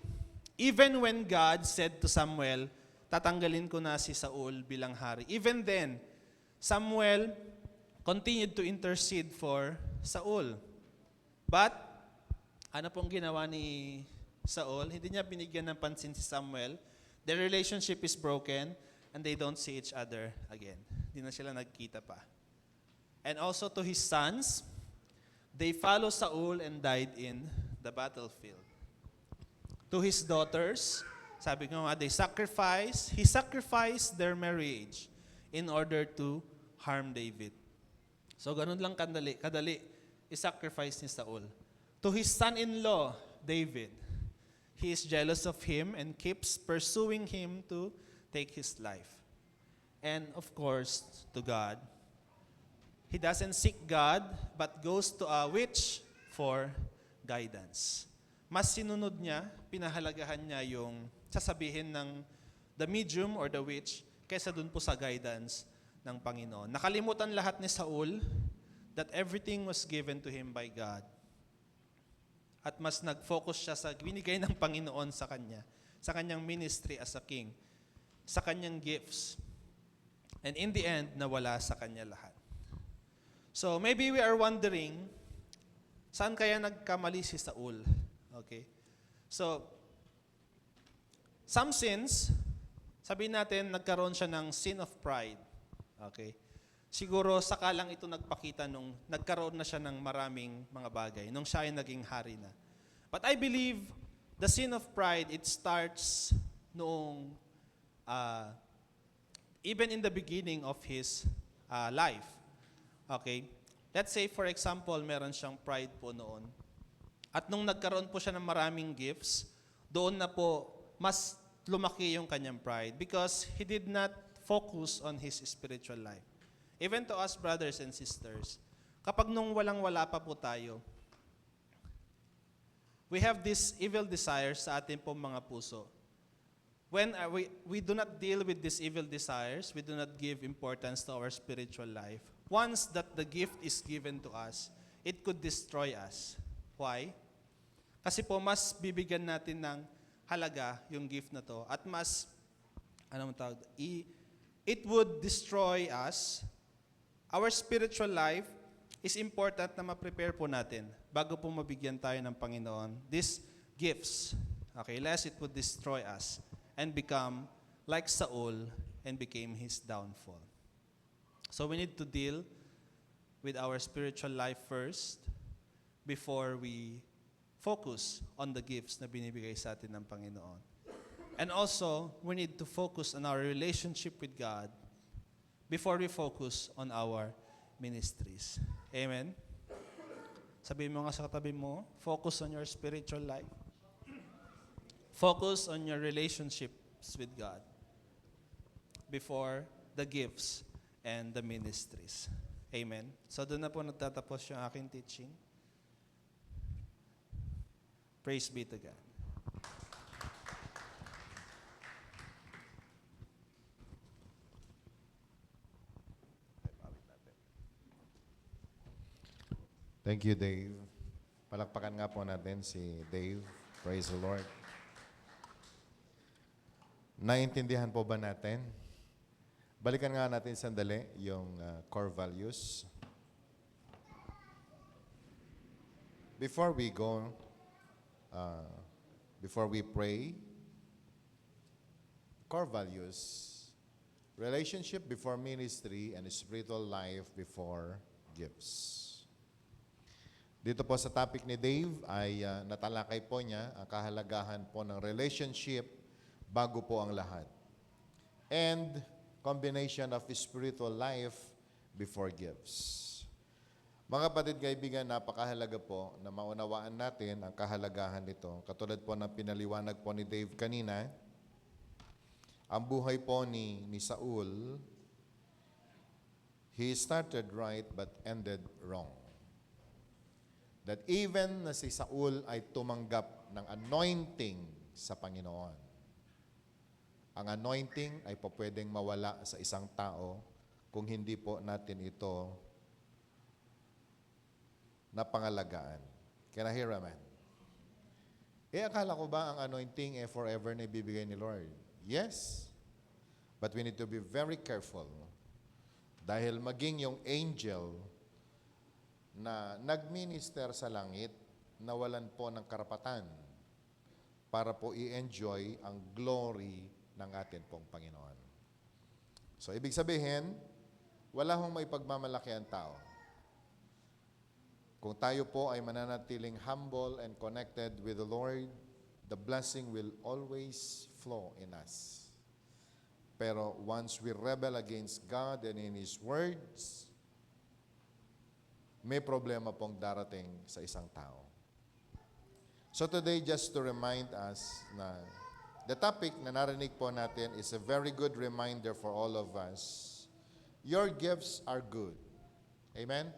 Speaker 1: Even when God said to Samuel, tatanggalin ko na si Saul bilang hari. Even then, Samuel continued to intercede for Saul. But, ano pong ginawa ni Saul? Hindi niya binigyan ng pansin si Samuel. Their relationship is broken and they don't see each other again. Hindi na sila nagkita pa. And also to his sons, they follow Saul and died in the battlefield. To his daughters, sabi ko nga, he sacrificed their marriage in order to harm David. So ganun lang kadali i-sacrifice ni Saul. To his son-in-law, David, he is jealous of him and keeps pursuing him to take his life. And of course, to God, he doesn't seek God, but goes to a witch for guidance. Mas sinunod niya, pinahalagahan niya yung sasabihin ng the medium or the witch kaysa dun po sa guidance ng Panginoon. Nakalimutan lahat ni Saul that everything was given to him by God. At mas nag-focus siya sa binigay ng Panginoon sa kanya, sa kanyang ministry as a king, sa kanyang gifts. And in the end, nawala sa kanya lahat. So maybe we are wondering, saan kaya nagkamali si Saul? Okay? So, some sins, sabihin natin, nagkaroon siya ng sin of pride. Okay? Siguro, saka lang ito nagpakita nung nagkaroon na siya ng maraming mga bagay, nung siya ay naging hari na. But I believe, the sin of pride, it starts noong, even in the beginning of his life. Okay? Let's say, for example, meron siyang pride po noon. At nung nagkaroon po siya ng maraming gifts, doon na po mas lumaki yung kanyang pride because he did not focus on his spiritual life. Even to us, brothers and sisters, kapag nung walang-wala pa po tayo, we have these evil desires sa ating pong mga puso. When we do not deal with these evil desires, we do not give importance to our spiritual life. Once that the gift is given to us, it could destroy us. Why? Kasi po mas bibigyan natin ng halaga yung gift na to at mas, it would destroy us. Our spiritual life is important na ma-prepare po natin bago po mabigyan tayo ng Panginoon. These gifts, okay, lest it would destroy us and become like Saul and became his downfall. So we need to deal with our spiritual life first before we focus on the gifts na binibigay sa atin ng Panginoon. And also, we need to focus on our relationship with God before we focus on our ministries. Amen? Sabihin mo nga sa katabi mo, focus on your spiritual life. Focus on your relationships with God before the gifts and the ministries. Amen? So doon na po nagtatapos yung aking teaching. Praise be to God.
Speaker 2: Thank you, Dave. Palakpakan nga po natin si Dave. Praise the Lord. Naintindihan po ba natin? Balikan nga natin sandali yung core values. Before we go, before we pray, core values, relationship before ministry and spiritual life before gifts. Dito po sa topic ni Dave ay natalakay po niya ang kahalagahan po ng relationship bago po ang lahat. And combination of spiritual life before gifts. Mga kapatid kaibigan, napakahalaga po na maunawaan natin ang kahalagahan nito. Katulad po ng pinaliwanag po ni Dave kanina, ang buhay po ni Saul, he started right but ended wrong. That even na si Saul ay tumanggap ng anointing sa Panginoon. Ang anointing ay po pwedeng mawala sa isang tao kung hindi po natin ito napangalagaan. Can I hear amen? Akala ko ba ang anointing forever na ibibigay ni Lord? Yes. But we need to be very careful. Dahil maging yung angel na nagminister sa langit, nawalan po ng karapatan para po i-enjoy ang glory ng atin pong Panginoon. So, ibig sabihin, wala hong may pagmamalaki ang tao. Kung tayo po ay mananatiling humble and connected with the Lord, the blessing will always flow in us. Pero once we rebel against God and in His words, may problema pong darating sa isang tao. So today, just to remind us na the topic na narinig po natin is a very good reminder for all of us. Your gifts are good. Amen?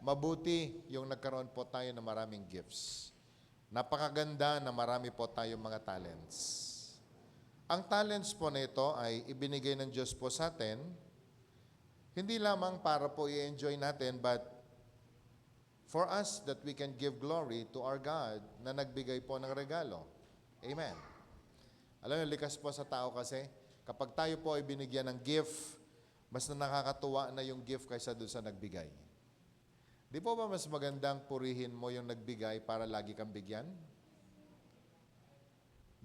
Speaker 2: Mabuti yung nagkaroon po tayo ng maraming gifts. Napakaganda na marami po tayong mga talents. Ang talents po nito ay ibinigay ng Diyos po sa atin, hindi lamang para po i-enjoy natin, but for us that we can give glory to our God na nagbigay po ng regalo. Amen. Alam niyo, likas po sa tao kasi, kapag tayo po ay binigyan ng gift, mas nakakatuwa na yung gift kaysa doon sa nagbigay. Di po ba mas magandang purihin mo yung nagbigay para lagi kang bigyan?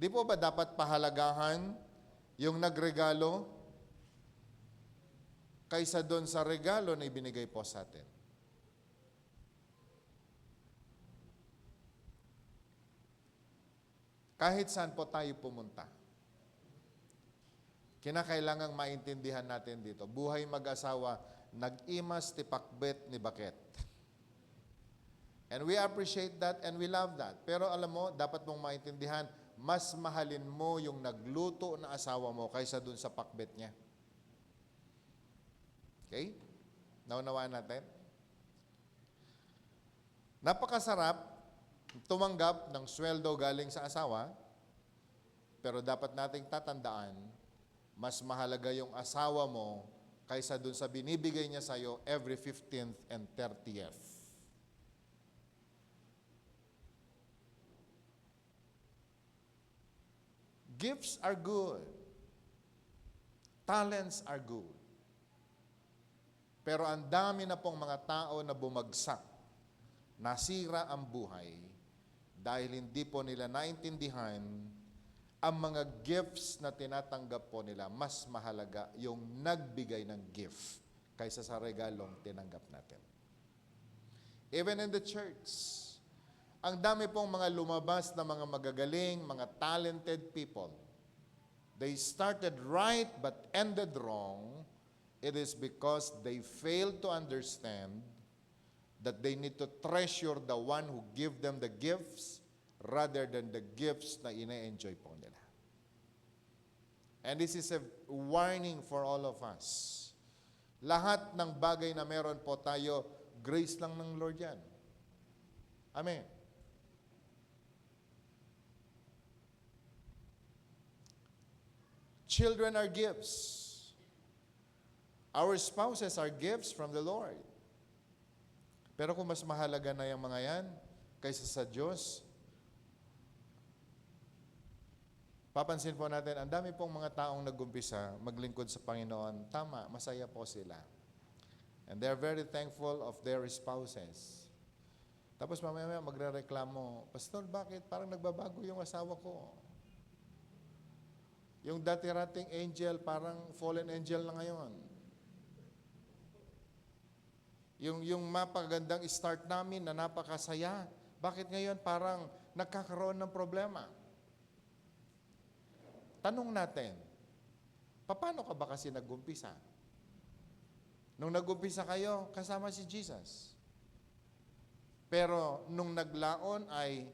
Speaker 2: Di po ba dapat pahalagahan yung nagregalo kaysa doon sa regalo na ibinigay po sa atin? Kahit saan po tayo pumunta, kinakailangang maintindihan natin dito. Buhay mag-asawa, nag-imas ti pakbet ni baket. And we appreciate that and we love that. Pero alam mo, dapat mong maintindihan, mas mahalin mo yung nagluto na asawa mo kaysa dun sa pakbet niya. Okay? Naunawaan natin? Napakasarap tumanggap ng sweldo galing sa asawa, pero dapat nating tatandaan, mas mahalaga yung asawa mo kaysa dun sa binibigay niya sa'yo every 15th and 30th. Gifts are good. Talents are good. Pero ang dami na pong mga tao na bumagsak, nasira ang buhay, dahil hindi po nila naintindihan ang mga gifts na tinatanggap po nila. Mas mahalaga yung nagbigay ng gift kaysa sa regalong tinanggap natin. Even in the church, ang dami pong mga lumabas na mga magagaling, mga talented people. They started right but ended wrong. It is because they failed to understand that they need to treasure the one who give them the gifts rather than the gifts na ina-enjoy po nila. And this is a warning for all of us. Lahat ng bagay na meron po tayo, grace lang ng Lord yan. Amen. Children are gifts. Our spouses are gifts from the Lord. Pero kung mas mahalaga na yung mga yan kaysa sa Diyos, papansin po natin, ang dami pong mga taong nag-umpisa maglingkod sa Panginoon. Tama, masaya po sila. And they're very thankful of their spouses. Tapos mamaya magre-reklamo, Pastor, bakit parang nagbabago yung asawa ko? Yung dati-rating angel, parang fallen angel na ngayon. Yung mapagandang start namin na napakasaya, bakit ngayon parang nagkakaroon ng problema? Tanong natin, paano ka ba kasi nag-umpisa? Nung nag-umpisa kayo, kasama si Jesus. Pero nung naglaon ay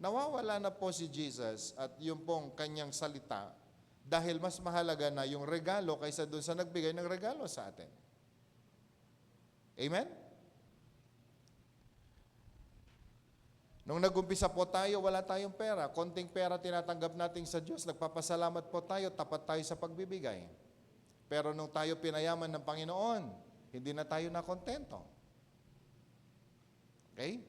Speaker 2: nawawala na po si Jesus at yung pong kanyang salita dahil mas mahalaga na yung regalo kaysa doon sa nagbigay ng regalo sa atin. Amen? Nung nag-umpisa po tayo, wala tayong pera. Konting pera tinatanggap natin sa Diyos. Nagpapasalamat po tayo, tapat tayo sa pagbibigay. Pero nung tayo pinayaman ng Panginoon, hindi na tayo nakontento. Okay?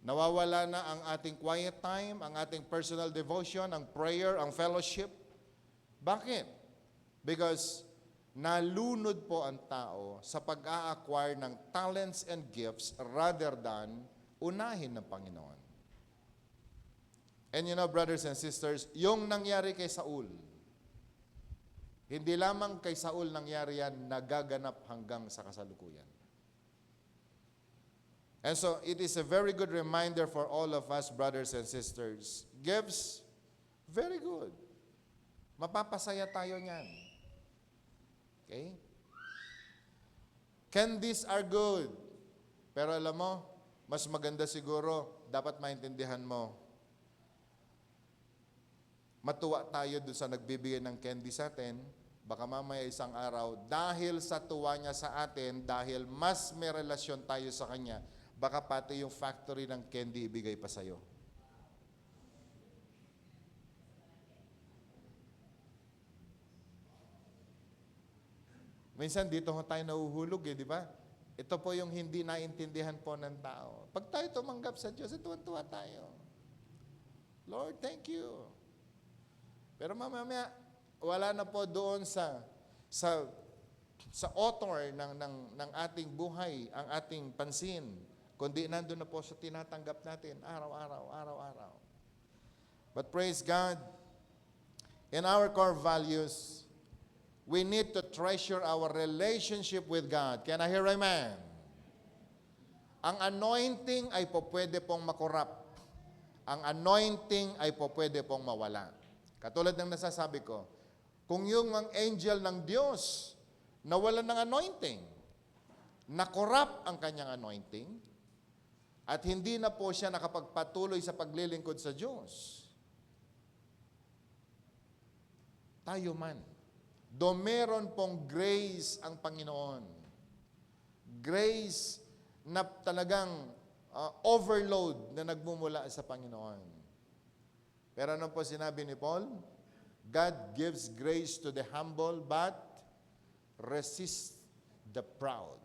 Speaker 2: Nawawala na ang ating quiet time, ang ating personal devotion, ang prayer, ang fellowship. Bakit? Because nalunod po ang tao sa pag-a-acquire ng talents and gifts rather than unahin ng Panginoon. And you know, brothers and sisters, yung nangyari kay Saul, hindi lamang kay Saul nangyari yan, nagaganap hanggang sa kasalukuyan. And so, it is a very good reminder for all of us, brothers and sisters. Gifts, very good. Mapapasaya tayo niyan. Okay? Candies are good. Pero alam mo, mas maganda siguro, dapat maintindihan mo, matuwa tayo doon sa nagbibigay ng candy sa atin, baka mamaya isang araw, dahil sa tuwa niya sa atin, dahil mas may relasyon tayo sa Kanya, baka pati yung factory ng candy ibigay pa sa'yo. Minsan dito tayo nahuhulog di ba? Ito po yung hindi naintindihan po ng tao. Pag tayo tumanggap sa Diyos, tuwan-tuwa tayo. Lord, thank you. Pero mamaya, wala na po doon sa author ng ating buhay, ang ating pansin, kundi nandun na po sa tinatanggap natin, araw-araw. But praise God, in our core values, we need to treasure our relationship with God. Can I hear amen? Ang anointing ay po pwede pong makorap. Ang anointing ay po pwede pong mawala. Katulad ng nasasabi ko, kung yung mga angel ng Diyos nawalan ng anointing, nakorap ang kanyang anointing, at hindi na po siya nakapagpatuloy sa paglilingkod sa Diyos, tayo man, do meron pong grace ang Panginoon. Grace na talagang overload na nagmumula sa Panginoon. Pero ano po sinabi ni Paul? God gives grace to the humble but resist the proud.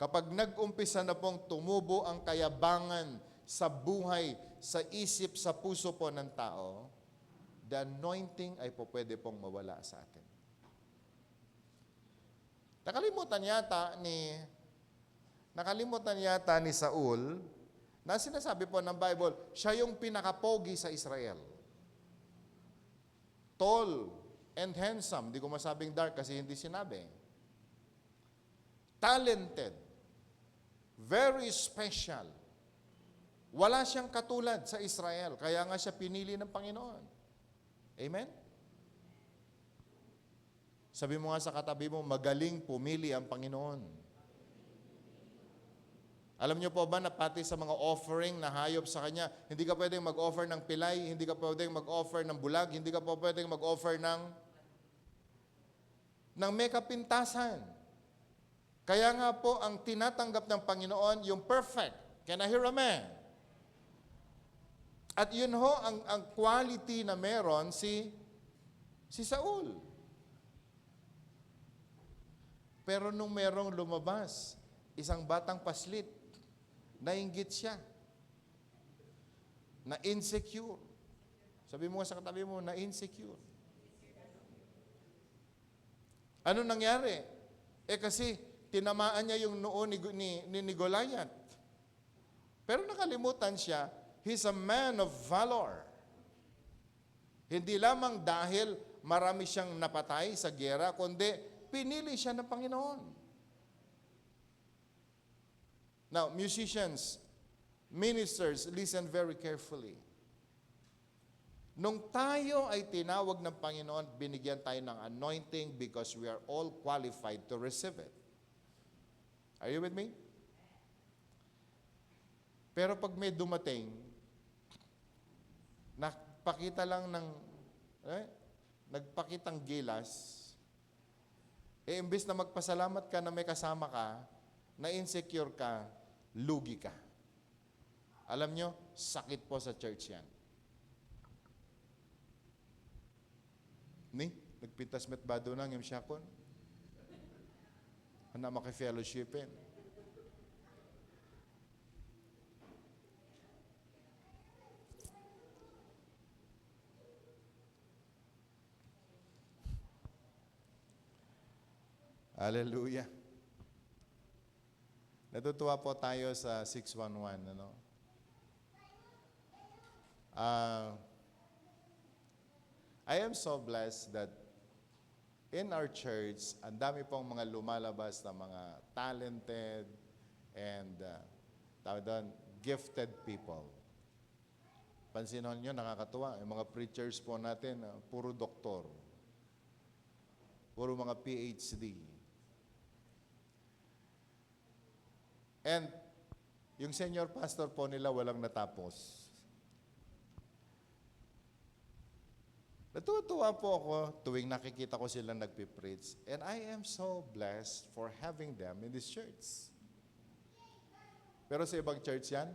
Speaker 2: Kapag nag-umpisa na pong tumubo ang kayabangan sa buhay, sa isip, sa puso po ng tao, the anointing ay po pwede pong mawala sa atin. Nakalimutan yata ni Saul na sinasabi po ng Bible, siya yung pinakapogi sa Israel. Tall and handsome. Di ko masabing dark kasi hindi sinabi. Talented. Very special. Wala siyang katulad sa Israel. Kaya nga siya pinili ng Panginoon. Amen? Sabi mo nga sa katabi mo, magaling pumili ang Panginoon. Alam niyo po ba na pati sa mga offering na hayop sa Kanya, hindi ka pwedeng mag-offer ng pilay, hindi ka pwedeng mag-offer ng bulag, hindi ka po pwedeng mag-offer ng may kapintasan. Kaya nga po, ang tinatanggap ng Panginoon, yung perfect. Can I hear amen? At yun ho, ang quality na meron si Saul. Pero nung merong lumabas isang batang paslit, nainggit siya, na insecure. Sabi mo sa katabi mo, na insecure. Ano nangyari? Kasi tinamaan niya yung noo ni Goliath. Pero nakalimutan siya, he's a man of valor. Hindi lamang dahil marami siyang napatay sa giyera, kundi pinili siya ng Panginoon. Now, musicians, ministers, listen very carefully. Nung tayo ay tinawag ng Panginoon, binigyan tayo ng anointing because we are all qualified to receive it. Are you with me? Pero pag may dumating, nagpakita lang nagpakitang gilas, imbes na magpasalamat ka na may kasama ka, na insecure ka, lugi ka. Alam nyo, sakit po sa church yan. Nagpitas met bado nang yung syakon. Ano maki-fellowshipin. Hallelujah. Natutuwa po tayo sa 611, ano? I am so blessed that in our church, ang dami pong mga lumalabas na mga talented and gifted people. Pansinin nyo, nakakatuwa. Yung mga preachers po natin, puro doktor. Puro mga PhD. And yung senior pastor po nila walang natapos. Natutuwa po ako tuwing nakikita ko silang nagpipreach. And I am so blessed for having them in this church. Pero sa ibang church yan,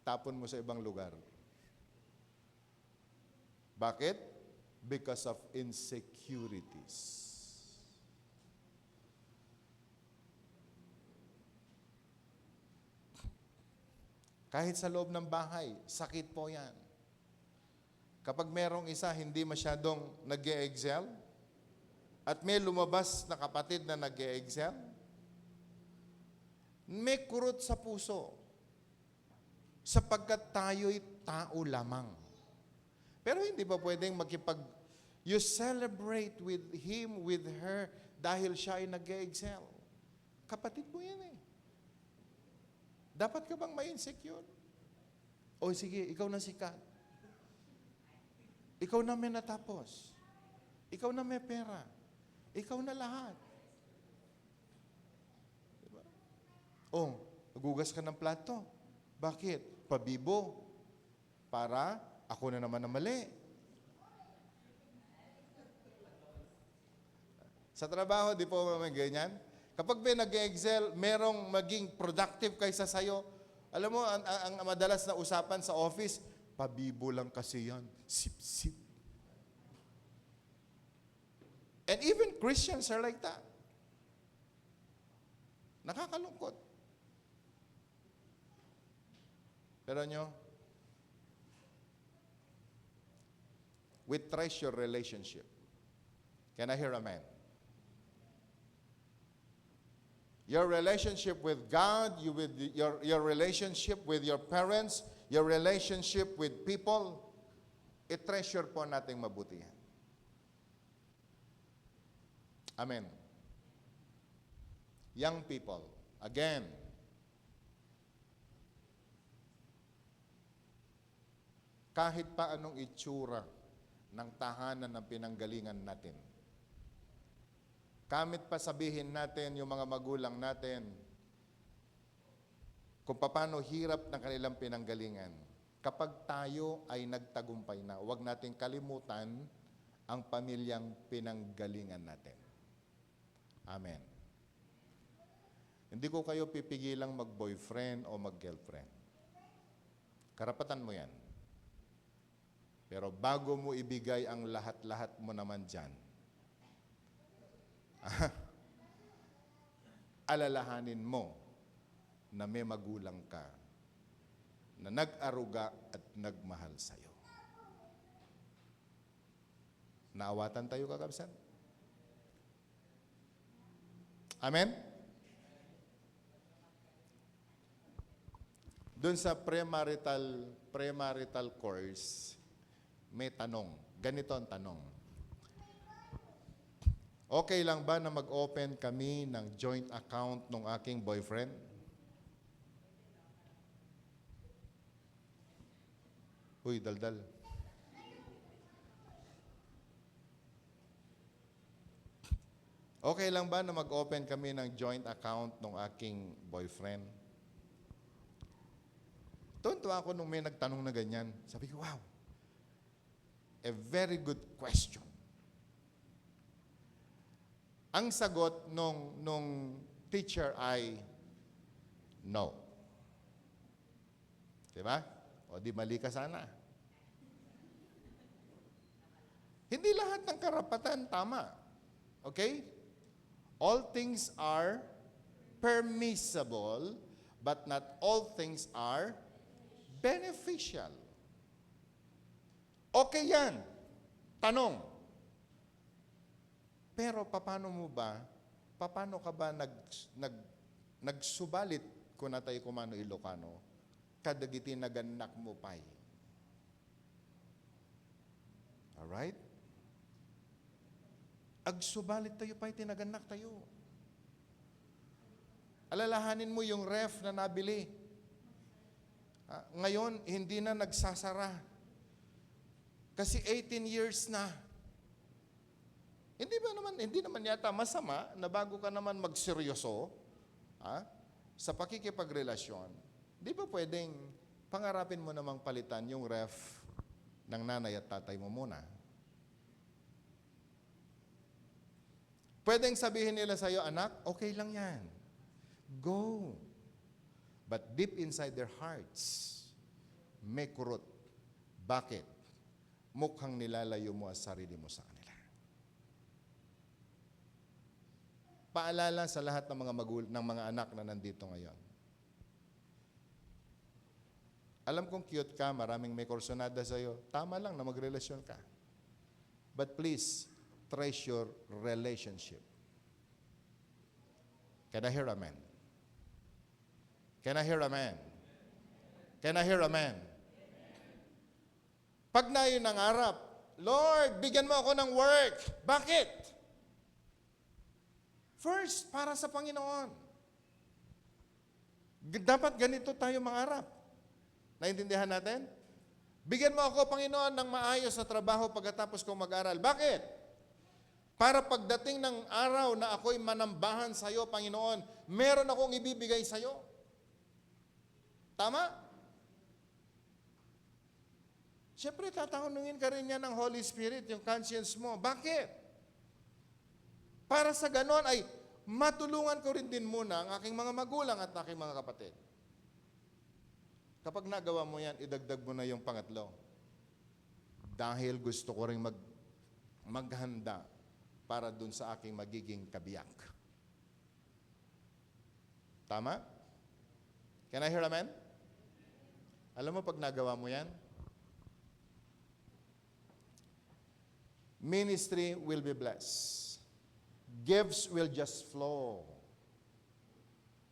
Speaker 2: tapon mo sa ibang lugar. Bakit? Because of insecurities. Kahit sa loob ng bahay, sakit po yan. Kapag merong isa hindi masyadong nag-e-excel, at may lumabas na kapatid na nag-e-excel, may kurot sa puso, sapagkat tayo'y tao lamang. Pero hindi pa pwedeng you celebrate with him, with her, dahil siya ay nag-e-excel. Kapatid mo yan eh. Dapat ka bang ma-insecure? O sige, ikaw na sikat. Ikaw na may natapos. Ikaw na may pera. Ikaw na lahat. Diba? Oh, nagugas ka ng plato. Bakit? Pabibo. Para ako na naman na mali. Sa trabaho, di po may ganyan? Kapag may nag-excel, merong maging productive kaysa sayo. Alam mo, ang madalas na usapan sa office, pabibo lang kasi yan. Sip-sip. And even Christians are like that. Nakakalungkot. Pero nyo, we treasure relationship. Can I hear amen? Your relationship with God, your relationship with your parents, your relationship with people, i-treasure po nating mabuti yan. Amen. Young people, again, kahit pa anong itsura ng tahanan ng pinanggalingan natin, kamit pa sabihin natin yung mga magulang natin kung paano hirap ng kanilang pinanggalingan. Kapag tayo ay nagtagumpay na, huwag nating kalimutan ang pamilyang pinanggalingan natin. Amen. Hindi ko kayo pipigilang mag-boyfriend o mag-girlfriend. Karapatan mo yan. Pero bago mo ibigay ang lahat-lahat mo naman dyan, alalahanin mo na may magulang ka na nag-aruga at nagmahal sa'yo. Naawatan tayo, kakabsan? Amen? Doon sa premarital course, may tanong. Ganito ang tanong. Okay lang ba na mag-open kami ng joint account ng aking boyfriend? Uy, daldal. Okay lang ba na mag-open kami ng joint account ng aking boyfriend? Tuntua ako nung may nagtanong na ganyan. Sabi ko, wow, a very good question. Ang sagot nung teacher ay no. Diba? O di mali ka sana. Hindi lahat ng karapatan tama. Okay? All things are permissible, but not all things are beneficial. Okay yan. Tanong. Pero paano ka ba nagsubalit kung natay kumano Ilocano, kadagiti naganak mo pay? Alright? Agsubalit tayo pa'y tinaganak tayo. Alalahanin mo yung ref na nabili. Ngayon, hindi na nagsasara. Kasi 18 years na. Hindi naman yata masama na bago ka naman magseryoso sa pakikipagrelasyon, di ba pwedeng pangarapin mo namang palitan yung ref ng nanay at tatay mo muna? Pwedeng sabihin nila sa'yo, anak, okay lang yan. Go. But deep inside their hearts, may kurot. Bakit? Mukhang nilalayo mo ang sarili mo sa kanila. Paalala sa lahat ng mga anak na nandito ngayon. Alam kong cute ka, maraming may kursonada sa'yo. Tama lang na magrelasyon ka. But please, treasure relationship. Can I hear amen? Can I hear amen? Can I hear amen? Pag na yun nangarap, Lord, bigyan mo ako ng work. Bakit? First, para sa Panginoon. Dapat ganito tayo mangarap. Naintindihan natin? Bigyan mo ako, Panginoon, ng maayos na trabaho pagkatapos kong mag-aral. Bakit? Para pagdating ng araw na ako'y manambahan sa iyo, Panginoon, meron akong ibibigay sa iyo. Tama? Siyempre, tatanungin ka rin yan ng Holy Spirit, yung conscience mo. Bakit? Para sa ganon ay matulungan ko rin din muna ang aking mga magulang at aking mga kapatid. Kapag nagawa mo yan, idagdag mo na yung pangatlo. Dahil gusto ko rin maghanda para dun sa aking magiging kabiyak. Tama? Can I hear amen? Alam mo, pag nagawa mo yan, ministry will be blessed. Gifts will just flow.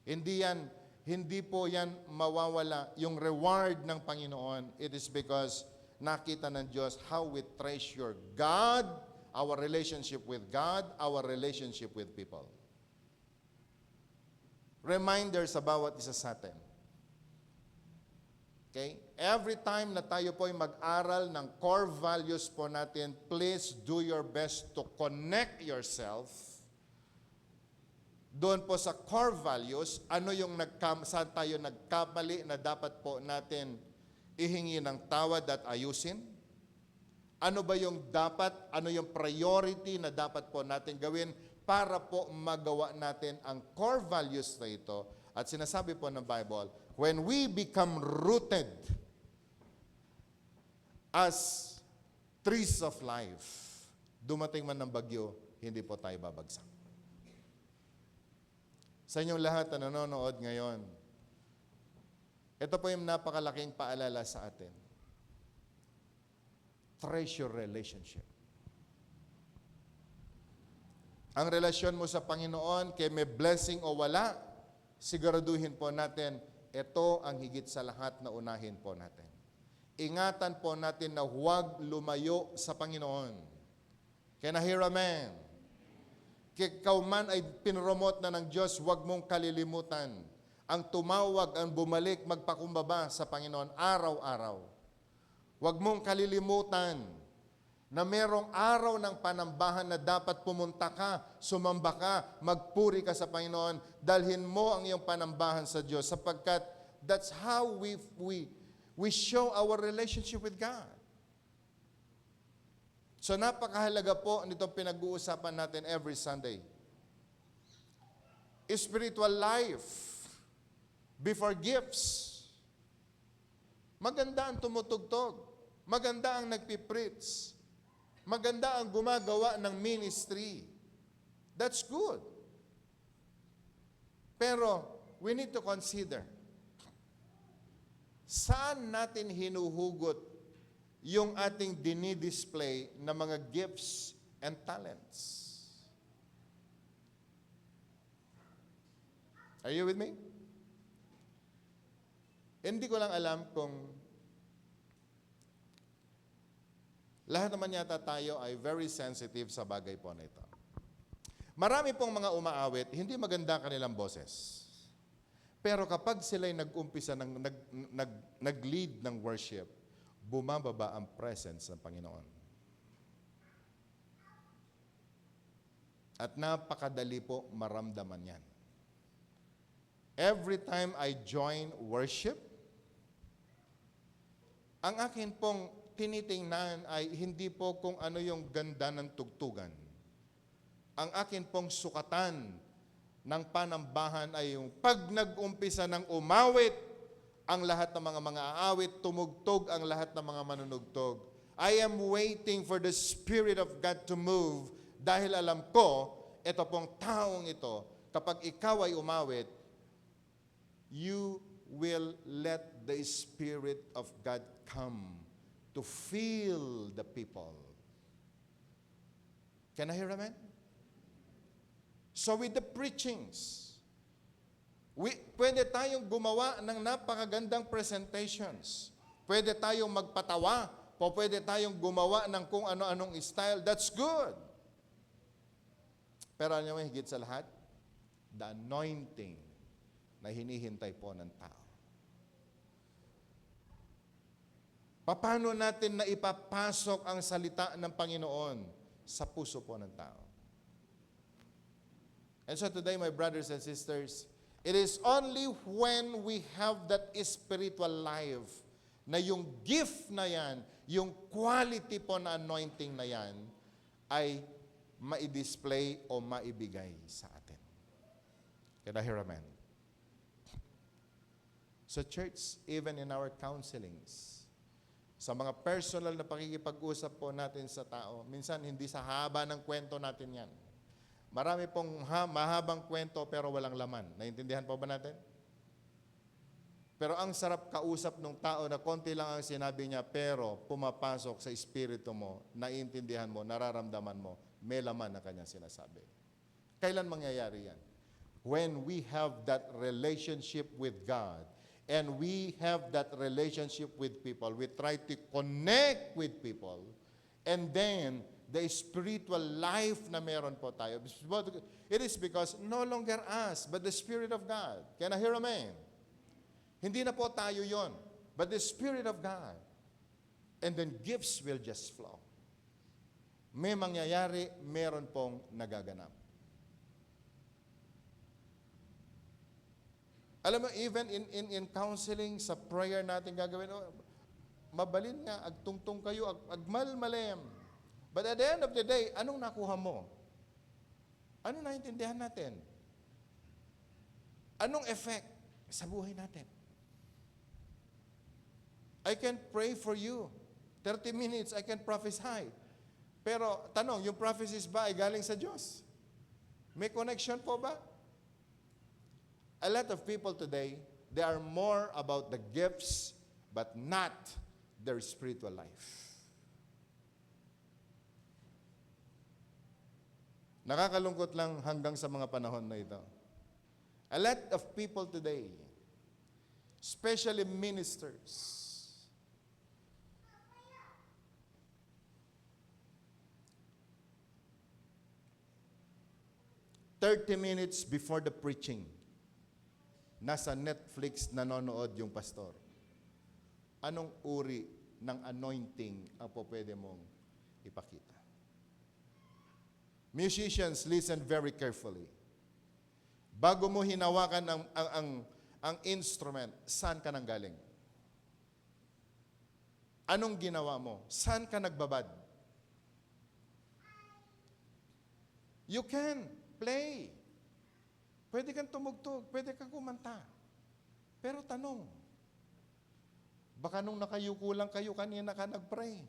Speaker 2: Hindi po yan mawawala. Yung reward ng Panginoon, it is because nakita ng Diyos how we treasure God, our relationship with God, our relationship with people. Reminders sa bawat isa sa atin. Okay? Every time na tayo po ay mag-aral ng core values po natin, please do your best to connect yourself doon po sa core values, ano yung saan tayo nagkamali na dapat po natin ihingi ng tawad at ayusin? Ano ba yung ano yung priority na dapat po natin gawin para po magawa natin ang core values na ito? At sinasabi po ng Bible, when we become rooted as trees of life, dumating man ng bagyo, hindi po tayo babagsak. Sa inyong lahat na nanonood ngayon, ito po yung napakalaking paalala sa atin. Treasure relationship. Ang relasyon mo sa Panginoon, kay may blessing o wala, siguraduhin po natin, ito ang higit sa lahat na unahin po natin. Ingatan po natin na huwag lumayo sa Panginoon. Can I hear amen? Ikaw man ay pinromote na ng Diyos, huwag mong kalilimutan. Ang tumawag, ang bumalik, magpakumbaba sa Panginoon araw-araw. Huwag mong kalilimutan na merong araw ng panambahan na dapat pumunta ka, sumamba ka, magpuri ka sa Panginoon, dalhin mo ang iyong panambahan sa Diyos sapagkat that's how we show our relationship with God. So napakahalaga po nitong pinag-uusapan natin every Sunday. Spiritual life before gifts. Maganda ang tumutugtog. Maganda ang nagpipreach. Maganda ang gumagawa ng ministry. That's good. Pero we need to consider, saan natin hinuhugot yung ating dinidisplay na mga gifts and talents? Are you with me? Hindi ko lang alam kung lahat naman yata tayo ay very sensitive sa bagay po na ito. Marami pong mga umaawit, hindi maganda kanilang boses. Pero kapag sila'y nag-umpisa, nag-lead ng worship, bumababa ang presence ng Panginoon. At napakadali po maramdaman yan. Every time I join worship, ang akin pong tinitingnan ay hindi po kung ano yung ganda ng tugtugan. Ang akin pong sukatan ng panambahan ay yung pag nag-umpisa ng umawit, ang lahat ng mga aawit, tumugtog ang lahat ng mga manunugtog. I am waiting for the Spirit of God to move dahil alam ko, ito pong taong ito, kapag ikaw ay umawit, you will let the Spirit of God come to fill the people. Can I hear amen? So with the preachings, pwede tayong gumawa ng napakagandang presentations. Pwede tayong magpatawa, o pwede tayong gumawa ng kung ano-anong style. That's good. Pero ano yung higit sa lahat? The anointing na hinihintay po ng tao. Paano natin na ipapasok ang salita ng Panginoon sa puso po ng tao? And so today, my brothers and sisters, it is only when we have that spiritual life na yung gift na yan, yung quality po na anointing na yan, ay ma-display o maibigay sa atin. Can I hear amen? So church, even in our counselings, sa mga personal na pakikipag-usap po natin sa tao, minsan hindi sa haba ng kwento natin yan. Marami pong mahabang kwento pero walang laman. Naintindihan po ba natin? Pero ang sarap kausap ng tao na konti lang ang sinabi niya pero pumapasok sa espiritu mo, naiintindihan mo, nararamdaman mo, may laman na kanyang sinasabi. Kailan mangyayari yan? When we have that relationship with God and we have that relationship with people, we try to connect with people, and then the spiritual life na meron po tayo, it is because no longer us, but the Spirit of God. Can I hear amen? Hindi na po tayo yon, but the Spirit of God. And then gifts will just flow. May mangyayari, meron pong nagaganap. Alam mo, even in counseling, sa prayer natin gagawin, mabalin nga, agtungtong kayo, agmalmalem. But at the end of the day, anong nakuha mo? Anong naintindihan natin? Anong effect sa buhay natin? I can pray for you. 30 minutes, I can prophesy. Pero tanong, yung prophecies ba ay galing sa Diyos? May connection po ba? A lot of people today, they are more about the gifts but not their spiritual life. Nakakalungkot lang hanggang sa mga panahon na ito. A lot of people today, especially ministers, 30 minutes before the preaching, nasa Netflix nanonood yung pastor. Anong uri ng anointing ang pwede mong ipakita? Musicians, listen very carefully. Bago mo hinawakan ang instrument, saan ka nanggaling? Anong ginawa mo? Saan ka nagbabad? You can play. Pwede kang tumugtog, pwede kang kumanta. Pero tanong, baka nung nakayuko lang kayo kanina ka nagpray.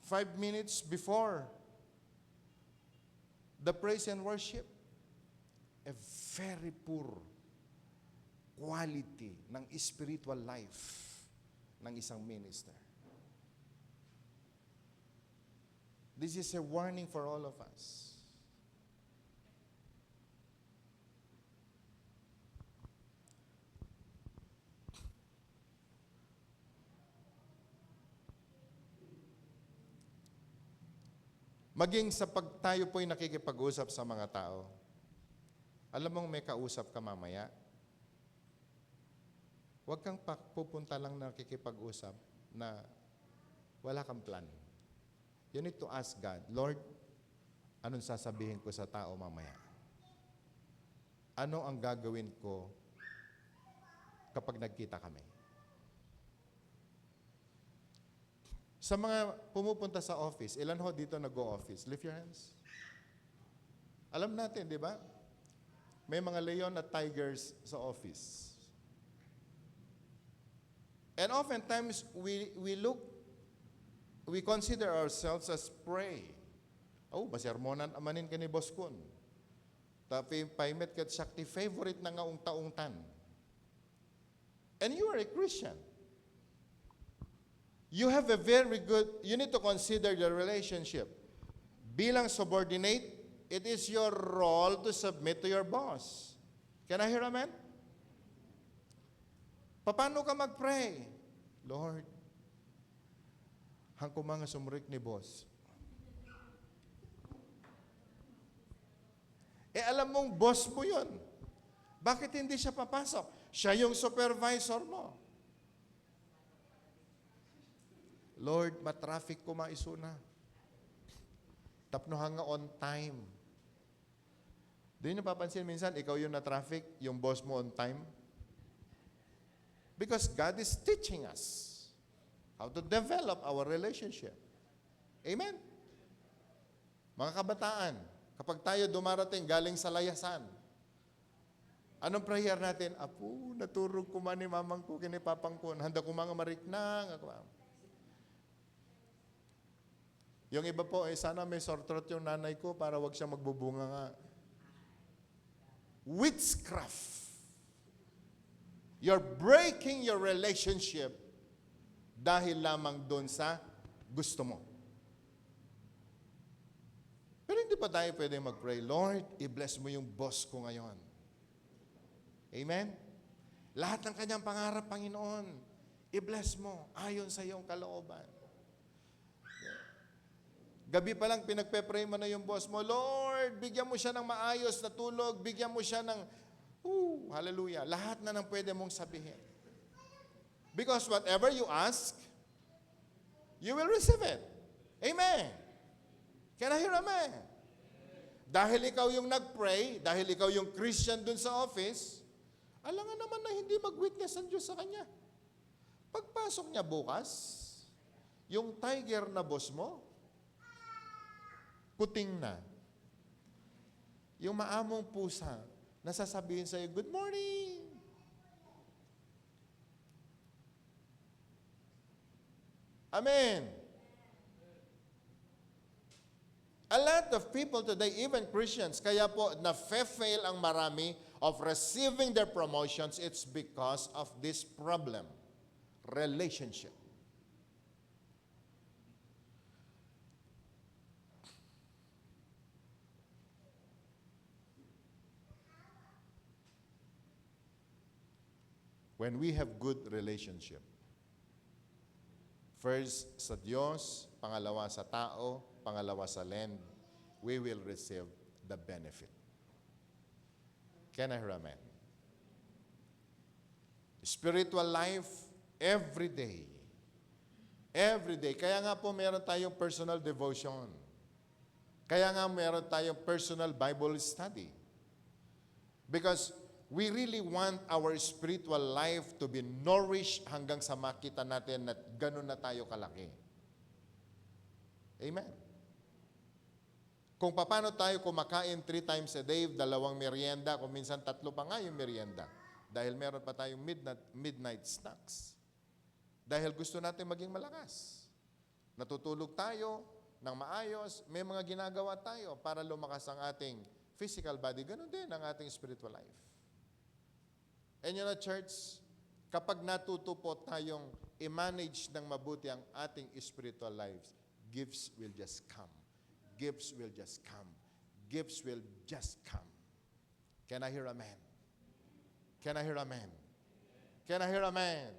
Speaker 2: 5 minutes before the praise and worship, a very poor quality ng spiritual life ng isang minister. This is a warning for all of us. Maging sa pag tayo po'y nakikipag-usap sa mga tao, alam mong may kausap ka mamaya, huwag kang pupunta lang nakikipag-usap na wala kang plan. You need to ask God, Lord, anong sasabihin ko sa tao mamaya? Ano ang gagawin ko kapag nagkita kami? Sa mga pumupunta sa office, ilan ho dito nag-go-office? Lift your hands. Alam natin, di ba? May mga leon at tigers sa office. And oftentimes, we consider ourselves as prey. Oh, masermonan amanin ka ni Boss Kun. Tapi paimet kat Shakti, favorite na nga taungtan. And you are a Christian. You have a very good, you need to consider the relationship. Bilang subordinate, it is your role to submit to your boss. Can I hear amen? Paano ka mag-pray? Lord, hangko mga sumrik ni boss. Alam mong boss mo yun. Bakit hindi siya papasok? Siya yung supervisor mo. Lord, matraffic ko maisuna. Tapno hanga on time. Di nyo napapansin minsan, ikaw yung na-traffic, yung boss mo on time? Because God is teaching us how to develop our relationship. Amen? Mga kabataan, kapag tayo dumarating galing sa layasan, anong prayer natin? Apo, naturog ko man ni mamang ko, kinipapang ko, handa ko mga mariknang. Yung iba po, sana may sore throat yung nanay ko para wag siya magbubunga nga. Witchcraft. You're breaking your relationship dahil lamang doon sa gusto mo. Pero hindi pa tayo pwede mag-pray, Lord, i-bless mo yung boss ko ngayon. Amen? Lahat ng kanyang pangarap, Panginoon, i-bless mo ayon sa iyong kalooban. Gabi pa lang pinagpe-pray mo na yung boss mo, Lord, bigyan mo siya ng maayos na tulog, bigyan mo siya ng, hallelujah, lahat na nang pwede mong sabihin. Because whatever you ask, you will receive it. Amen. Can I hear amen? Dahil ikaw yung nag-pray, dahil ikaw yung Christian dun sa office, alangan naman na hindi mag-witness ang Diyos sa kanya. Pagpasok niya bukas, yung tiger na boss mo, puting na. Yung maamong pusa, nasasabihin sa'yo, good morning. Amen. A lot of people today, even Christians, kaya po na-fail ang marami of receiving their promotions, it's because of this problem, relationship. When we have good relationship, first sa Diyos, pangalawa sa tao, pangalawa sa land, we will receive the benefit. Can I hear amen? Spiritual life, every day. Every day. Kaya nga po meron tayong personal devotion. Kaya nga meron tayong personal Bible study. Because we really want our spiritual life to be nourished hanggang sa makita natin na ganun na tayo kalaki. Amen. Kung paano tayo kumakain 3 times a day, 2 merienda, kung minsan 3 pa nga yung merienda. Dahil meron pa tayong midnight snacks. Dahil gusto natin maging malakas. Natutulog tayo ng maayos, may mga ginagawa tayo para lumakas ang ating physical body. Ganun din ang ating spiritual life. And you know, church, kapag natuto po tayong i-manage ng mabuti ang ating spiritual lives, gifts will just come. Gifts will just come. Gifts will just come. Can I hear amen? Can I hear amen? Can I hear amen?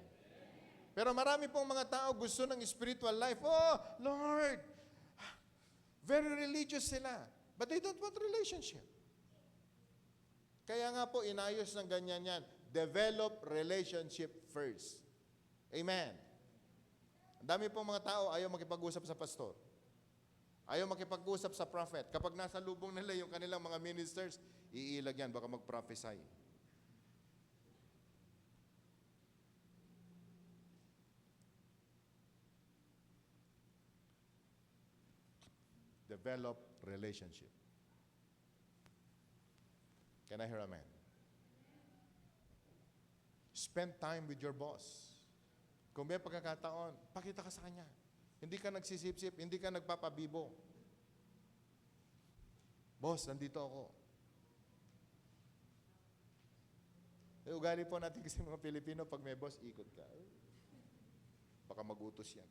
Speaker 2: Pero marami pong mga tao gusto ng spiritual life. Oh, Lord! Very religious sila. But they don't want relationship. Kaya nga po, inayos ng ganyan yan. Develop relationship first. Amen. Ang dami pong mga tao ayaw makipag-usap sa pastor. Ayaw makipag-usap sa prophet. Kapag nasa lubong nila yung kanilang mga ministers, iilag yan, baka mag-prophesy. Develop relationship. Can I hear amen? Spend time with your boss. Kung may pagkakataon, pakita ka sa kanya. Hindi ka nagsisip-sip, hindi ka nagpapabibo. Boss, nandito ako. Ugali po natin kasi mga Pilipino, pag may boss, ikot ka. Baka mag-utos yan.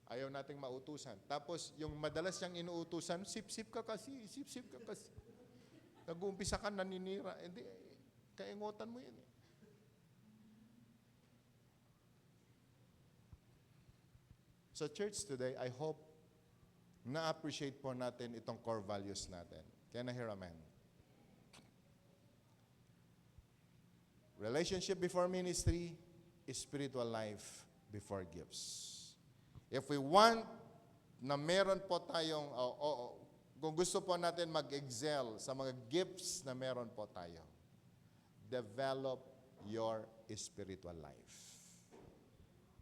Speaker 2: Ayaw nating mautusan. Tapos, yung madalas siyang inuutusan, sip-sip ka kasi, sip-sip ka kasi. Nag-uumpisa ka, naninira. Hindi, kaingotan mo yan eh. So church today, I hope na-appreciate po natin itong core values natin. Can I hear amen? Relationship before ministry, spiritual life before gifts. If we want na meron po tayong, kung gusto po natin mag-excel sa mga gifts na meron po tayo, develop your spiritual life.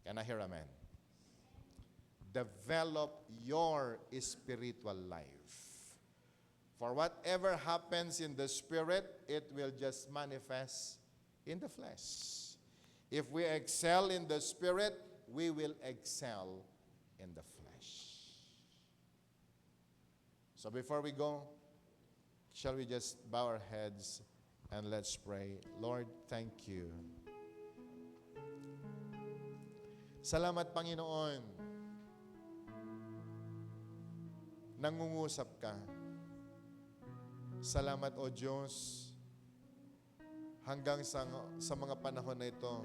Speaker 2: Can I hear amen? Develop your spiritual life. For whatever happens in the spirit, it will just manifest in the flesh. If we excel in the spirit, we will excel in the flesh. So before we go, shall we just bow our heads and let's pray. Lord, thank you. Salamat, Panginoon. Nangungusap ka. Salamat, O Diyos, hanggang sa mga panahon na ito,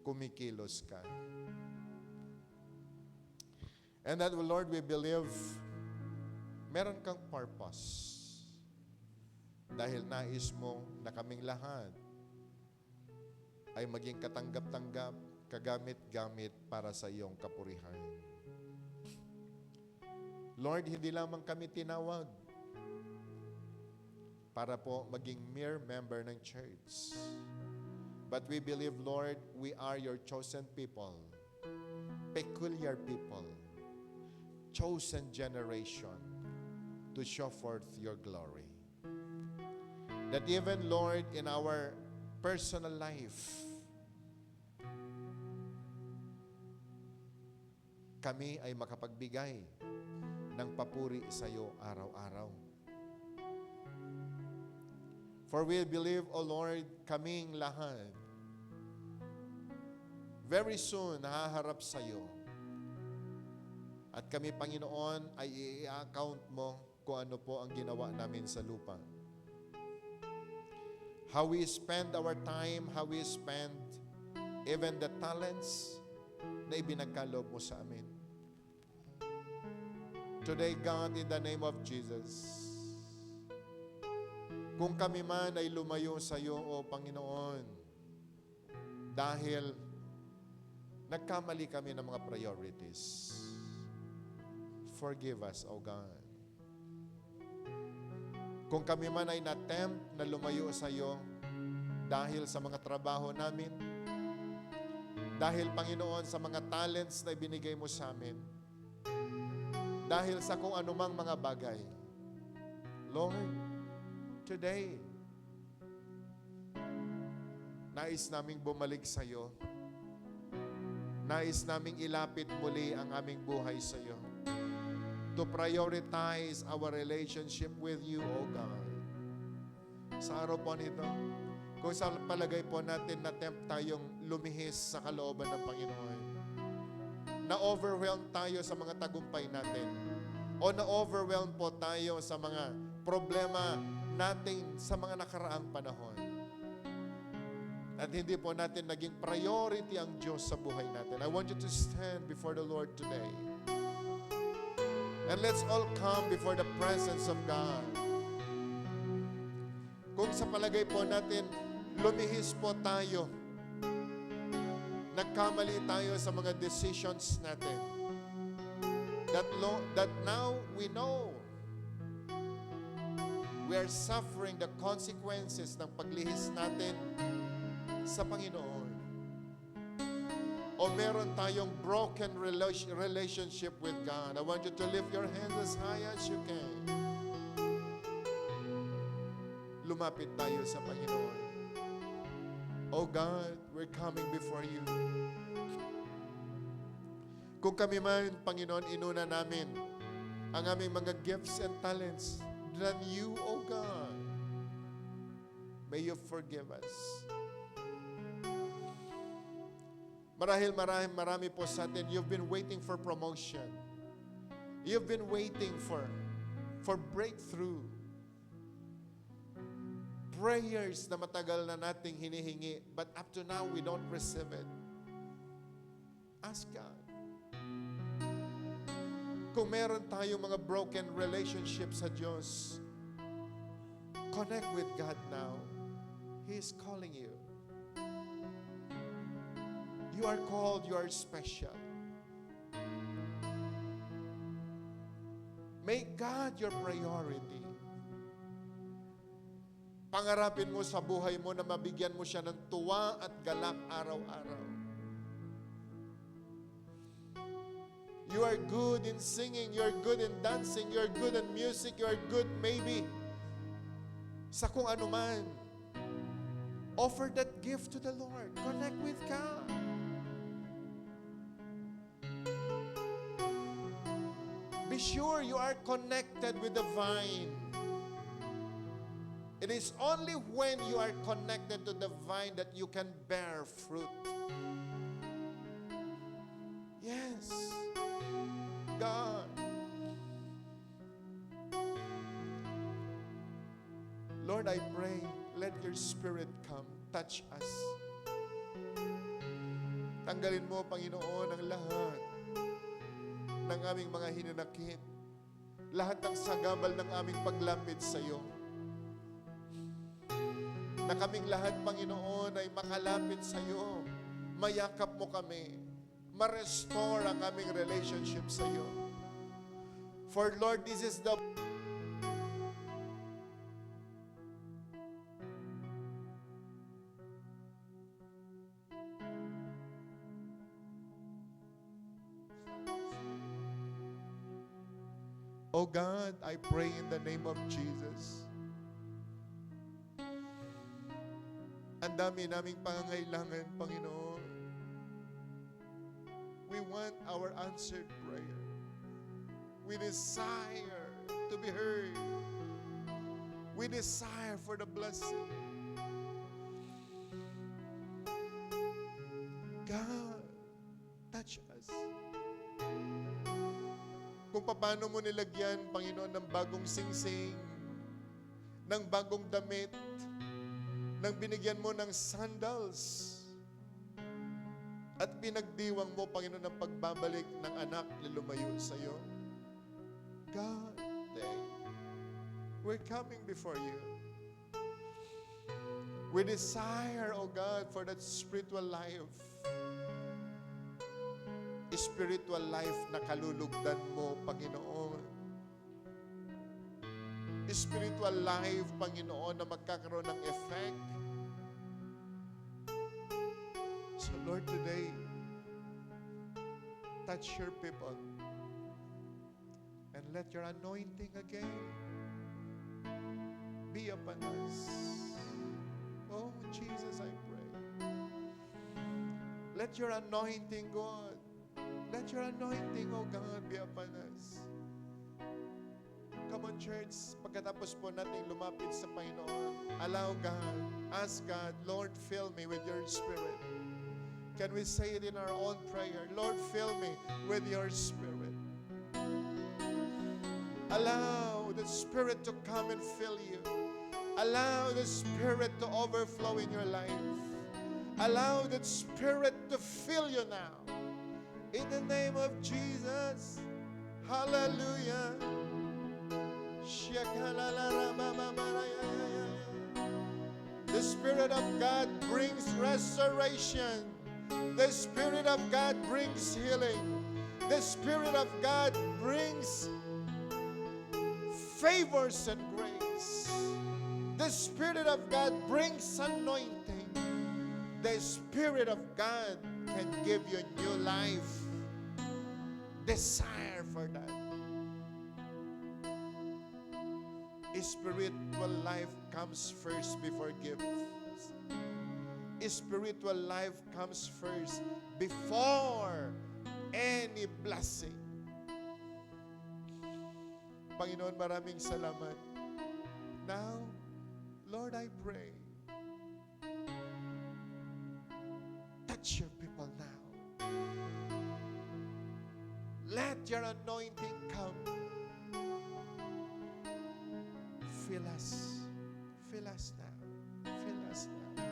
Speaker 2: kumikilos ka. And that, Lord, we believe, meron kang purpose. Dahil nais mo na kaming lahat ay maging katanggap-tanggap, kagamit-gamit para sa iyong kapurihan. Lord, hindi lamang kami tinawag para po maging mere member ng church. But we believe, Lord, we are your chosen people, peculiar people, chosen generation to show forth your glory. That even, Lord, in our personal life, kami ay makapagbigay ng papuri sa iyo araw-araw. For we believe, O Lord, kaming lahat, very soon nahaharap sa iyo. At kami, Panginoon, ay i-account mo kung ano po ang ginawa namin sa lupa. How we spend our time, how we spend even the talents na ibinagkaloob mo sa amin. Today, God, in the name of Jesus, kung kami man ay lumayo sa iyo, O Panginoon, dahil nagkamali kami ng mga priorities, forgive us, O God. Kung kami man ay na-attempt na lumayo sa iyo dahil sa mga trabaho namin, dahil, Panginoon, sa mga talents na ibinigay mo sa amin, dahil sa kung anumang mga bagay, Lord, today, nais naming bumalik sa iyo. Nais naming ilapit muli ang aming buhay sa iyo. To prioritize our relationship with you, O God. Sa araw po nito, kung sa palagay po natin na-tempt tayong lumihis sa kalooban ng Panginoon, na-overwhelm tayo sa mga tagumpay natin, o na-overwhelm po tayo sa mga problema natin sa mga nakaraang panahon, at hindi po natin naging priority ang Diyos sa buhay natin, I want you to stand before the Lord today. And let's all come before the presence of God. Kung sa palagay po natin, lumihis po tayo, nagkamali tayo sa mga decisions natin, that now we know we are suffering the consequences ng paglihis natin sa Panginoon. O meron tayong broken relationship with God. I want you to lift your hands as high as you can. Lumapit tayo sa Panginoon. Oh God, we're coming before you. Kung kami man, Panginoon, inuna namin ang aming mga gifts and talents than you, oh God, may you forgive us. Marami po sa atin, you've been waiting for promotion. You've been waiting for breakthrough. Prayers na matagal na nating hinihingi, but up to now, we don't receive it. Ask God. Kung meron tayong mga broken relationships sa Diyos, connect with God now. He is calling you. You are called, you are special. Make God your priority. Pangarapin mo sa buhay mo na mabigyan mo siya ng tuwa at galak araw-araw. You are good in singing, you are good in dancing, you are good in music, you are good maybe sa kung ano man. Offer that gift to the Lord. Connect with God. Be sure you are connected with the vine. It is only when you are connected to the vine that you can bear fruit. Yes. God. Lord, I pray, let your Spirit come, touch us. Tanggalin mo, Panginoon, ang lahat ng aming mga hinanakit, lahat ng sagabal ng aming paglapit sa iyo. Na kaming lahat, Panginoon, ay makalapit sa iyo, mayakap mo kami, ma-restore ang aming relationship sa iyo. For Lord, this is the Oh God, I pray in the name of Jesus. Ang dami naming pangangailangan, Panginoon. We want our answered prayer. We desire to be heard. We desire for the blessing. God, touch us. Kung paano mo nilagyan, Panginoon, ng bagong singsing, ng bagong damit, nang binigyan mo ng sandals, at pinagdiwang mo, Panginoon, ng pagbabalik ng anak na lumayo sa iyo. God, we're coming before you. We desire, O God, for that spiritual life. Spiritual life na kalulugdan mo, Panginoon. Spiritual life, Panginoon, na magkakaroon ng effect. So Lord, today, touch your people and let your anointing again be upon us. Oh, Jesus, I pray. Let your anointing, God, let your anointing, oh God, be upon us. Come on, church, pagkatapos po natin lumapit sa Panginoon, allow God, ask God, Lord, fill me with your Spirit. Can we say it in our own prayer? Lord, fill me with your Spirit. Allow the Spirit to come and fill you. Allow the Spirit to overflow in your life. Allow that Spirit to fill you now. In the name of Jesus. Hallelujah. The Spirit of God brings restoration. The Spirit of God brings healing. The Spirit of God brings favors and grace. The Spirit of God brings anointing. The Spirit of God can give you new life. Desire for that. Spiritual life comes first before gifts. Spiritual life comes first before any blessing. Panginoon, maraming salamat. Now, Lord, I pray, touch your people now. Let your anointing come. Fill us. Fill us now. Fill us now.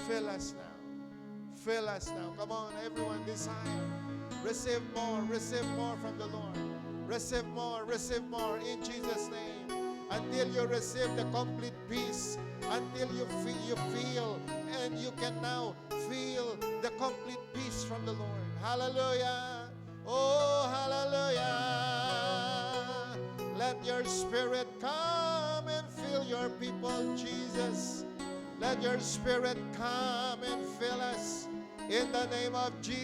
Speaker 2: Fill us now. Fill us now. Come on, everyone, desire. Receive more from the Lord. Receive more in Jesus' name. Until you receive the complete peace. Until you feel, and you can now feel the complete peace from the Lord. Hallelujah. Oh, hallelujah. Let your Spirit come and fill your people, Jesus. Let your Spirit come and fill us in the name of Jesus.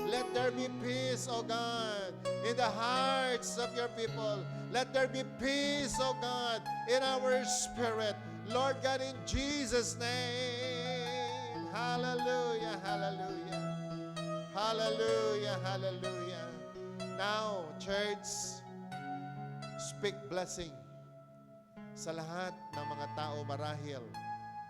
Speaker 2: Let there be peace, O God, in the hearts of your people. Let there be peace, O God, in our spirit. Lord God, in Jesus' name. Hallelujah, hallelujah. Hallelujah, hallelujah. Now, church, speak blessing sa lahat ng mga tao marahil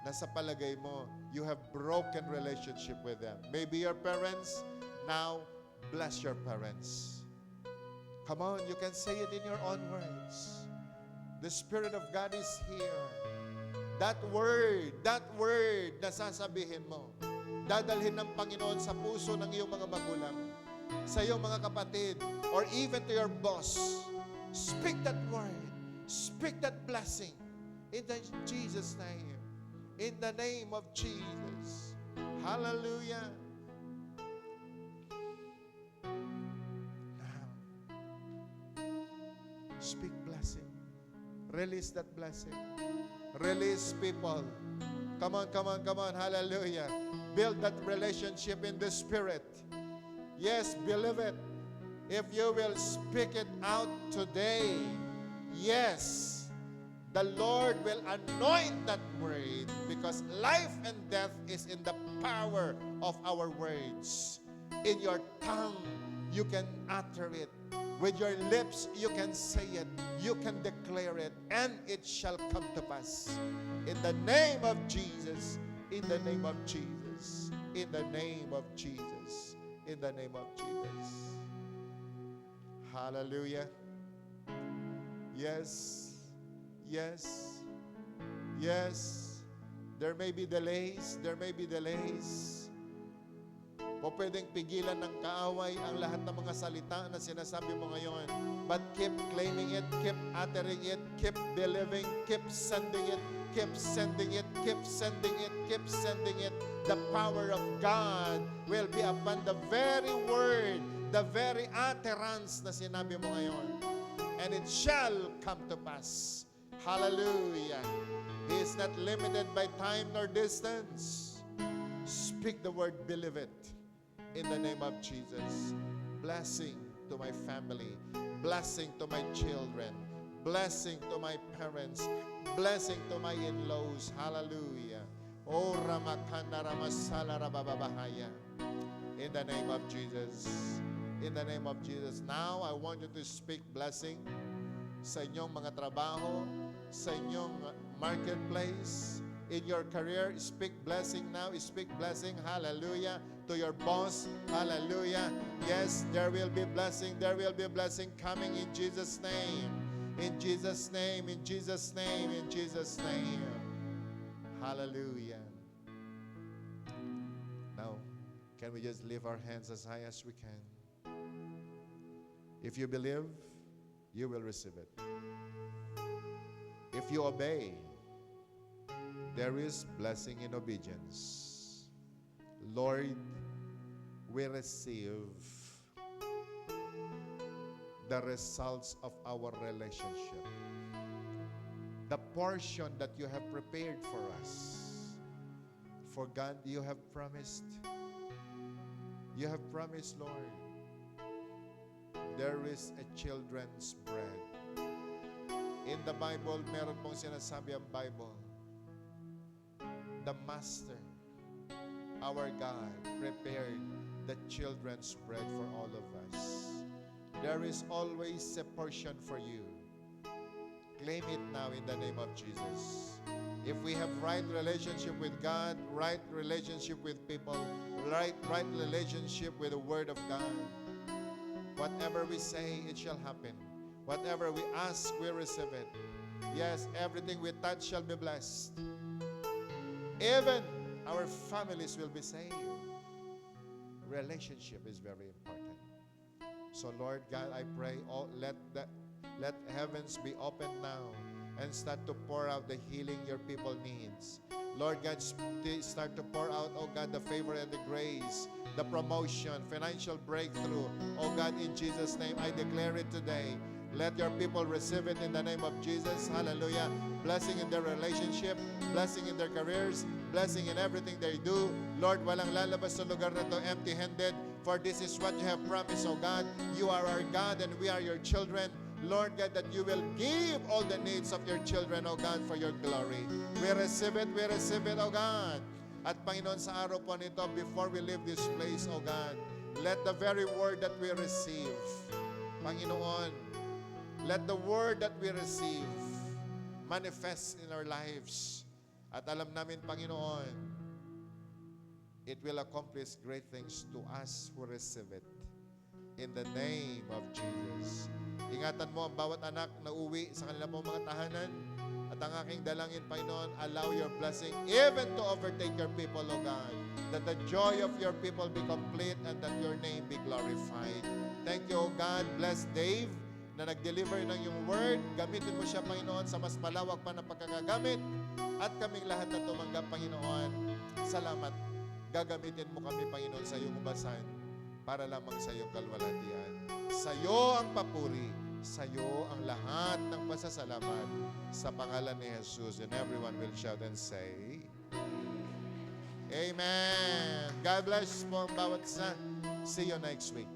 Speaker 2: na sa palagay mo, you have broken relationship with them. Maybe your parents, now bless your parents. Come on, you can say it in your own words. The Spirit of God is here. That word na sasabihin mo, dadalhin ng Panginoon sa puso ng iyong mga magulang, sa iyong mga kapatid, or even to your boss. Speak that word. Speak that blessing. In Jesus' name. In the name of Jesus. Hallelujah. Now, speak blessing. Release that blessing. Release people. Come on. Hallelujah. Build that relationship in the Spirit. Yes, believe it. If you will speak it out today, yes, the Lord will anoint that word, because life and death is in the power of our words. In your tongue, you can utter it. With your lips, you can say it. You can declare it, and it shall come to pass. In the name of Jesus, in the name of Jesus, in the name of Jesus, in the name of Jesus. Hallelujah. Yes, yes, yes. There may be delays, there may be delays. O pwedeng pigilan ng kaaway ang lahat ng mga salita na sinasabi mo ngayon. But keep claiming it, keep uttering it, keep believing, keep sending it, keep sending it, keep sending it, keep sending it. The power of God will be upon the very word, the very utterance na sinabi mo ngayon. And it shall come to pass. Hallelujah. He is not limited by time nor distance. Speak the word, believe it. In the name of Jesus. Blessing to my family. Blessing to my children. Blessing to my parents. Blessing to my in-laws. Hallelujah. Oh, Ramakanda Ramasala Rababahaya. In the name of Jesus. In the name of Jesus. Now, I want you to speak blessing sa inyong mga trabaho, sa inyong marketplace, in your career. Speak blessing now. Speak blessing. Hallelujah. To your boss. Hallelujah. Yes, there will be blessing. There will be blessing coming in Jesus' name. In Jesus' name. In Jesus' name. In Jesus' name. Hallelujah. Now, can we just lift our hands as high as we can? If you believe, you will receive it. If you obey, there is blessing in obedience. Lord, we receive the results of our relationship. The portion that you have prepared for us. For God, you have promised. You have promised, Lord, there is a children's bread. In the Bible, meron pong sinasabi ang Bible. The Master, our God, prepared the children's bread for all of us. There is always a portion for you. Claim it now in the name of Jesus. If we have right relationship with God, right relationship with people, right relationship with the Word of God, whatever we say, it shall happen. Whatever we ask, we receive it. Yes, everything we touch shall be blessed. Even our families will be saved. Relationship is very important. So Lord God, I pray, let heavens be open now and start to pour out the healing your people needs. Lord God, start to pour out, oh God, the favor and the grace, the promotion, financial breakthrough. Oh God, in Jesus' name, I declare it today. Let your people receive it in the name of Jesus. Hallelujah. Blessing in their relationship, blessing in their careers, blessing in everything they do. Lord, walang lalabas sa lugar na to empty-handed, for this is what you have promised, oh God. You are our God and we are your children. Lord God, that you will give all the needs of your children, oh God, for your glory. We receive it, oh God. At Panginoon, sa araw po nito, before we leave this place, oh God, let the very word that we receive, Panginoon, let the word that we receive manifest in our lives. At alam namin, Panginoon, it will accomplish great things to us who receive it. In the name of Jesus. Ingatan mo ang bawat anak na uwi sa kanila pong mga tahanan. At ang aking dalangin, Panginoon, allow your blessing even to overtake your people, O God. That the joy of your people be complete and that your name be glorified. Thank you, O God. Bless Dave na nag-deliver ng iyong word. Gamitin mo siya, Panginoon, sa mas malawak pa na pagkakagamit. At kaming lahat na tumanggap, Panginoon. Salamat. Gagamitin mo kami, Panginoon, sa iyong ubasan para lamang sa iyong kalwalhatian. Sa iyo ang papuri. Sa iyo ang lahat ng pasasalamat. Sa pangalan ni Jesus. And everyone will shout and say, Amen. God bless po ang bawat isa. See you next week.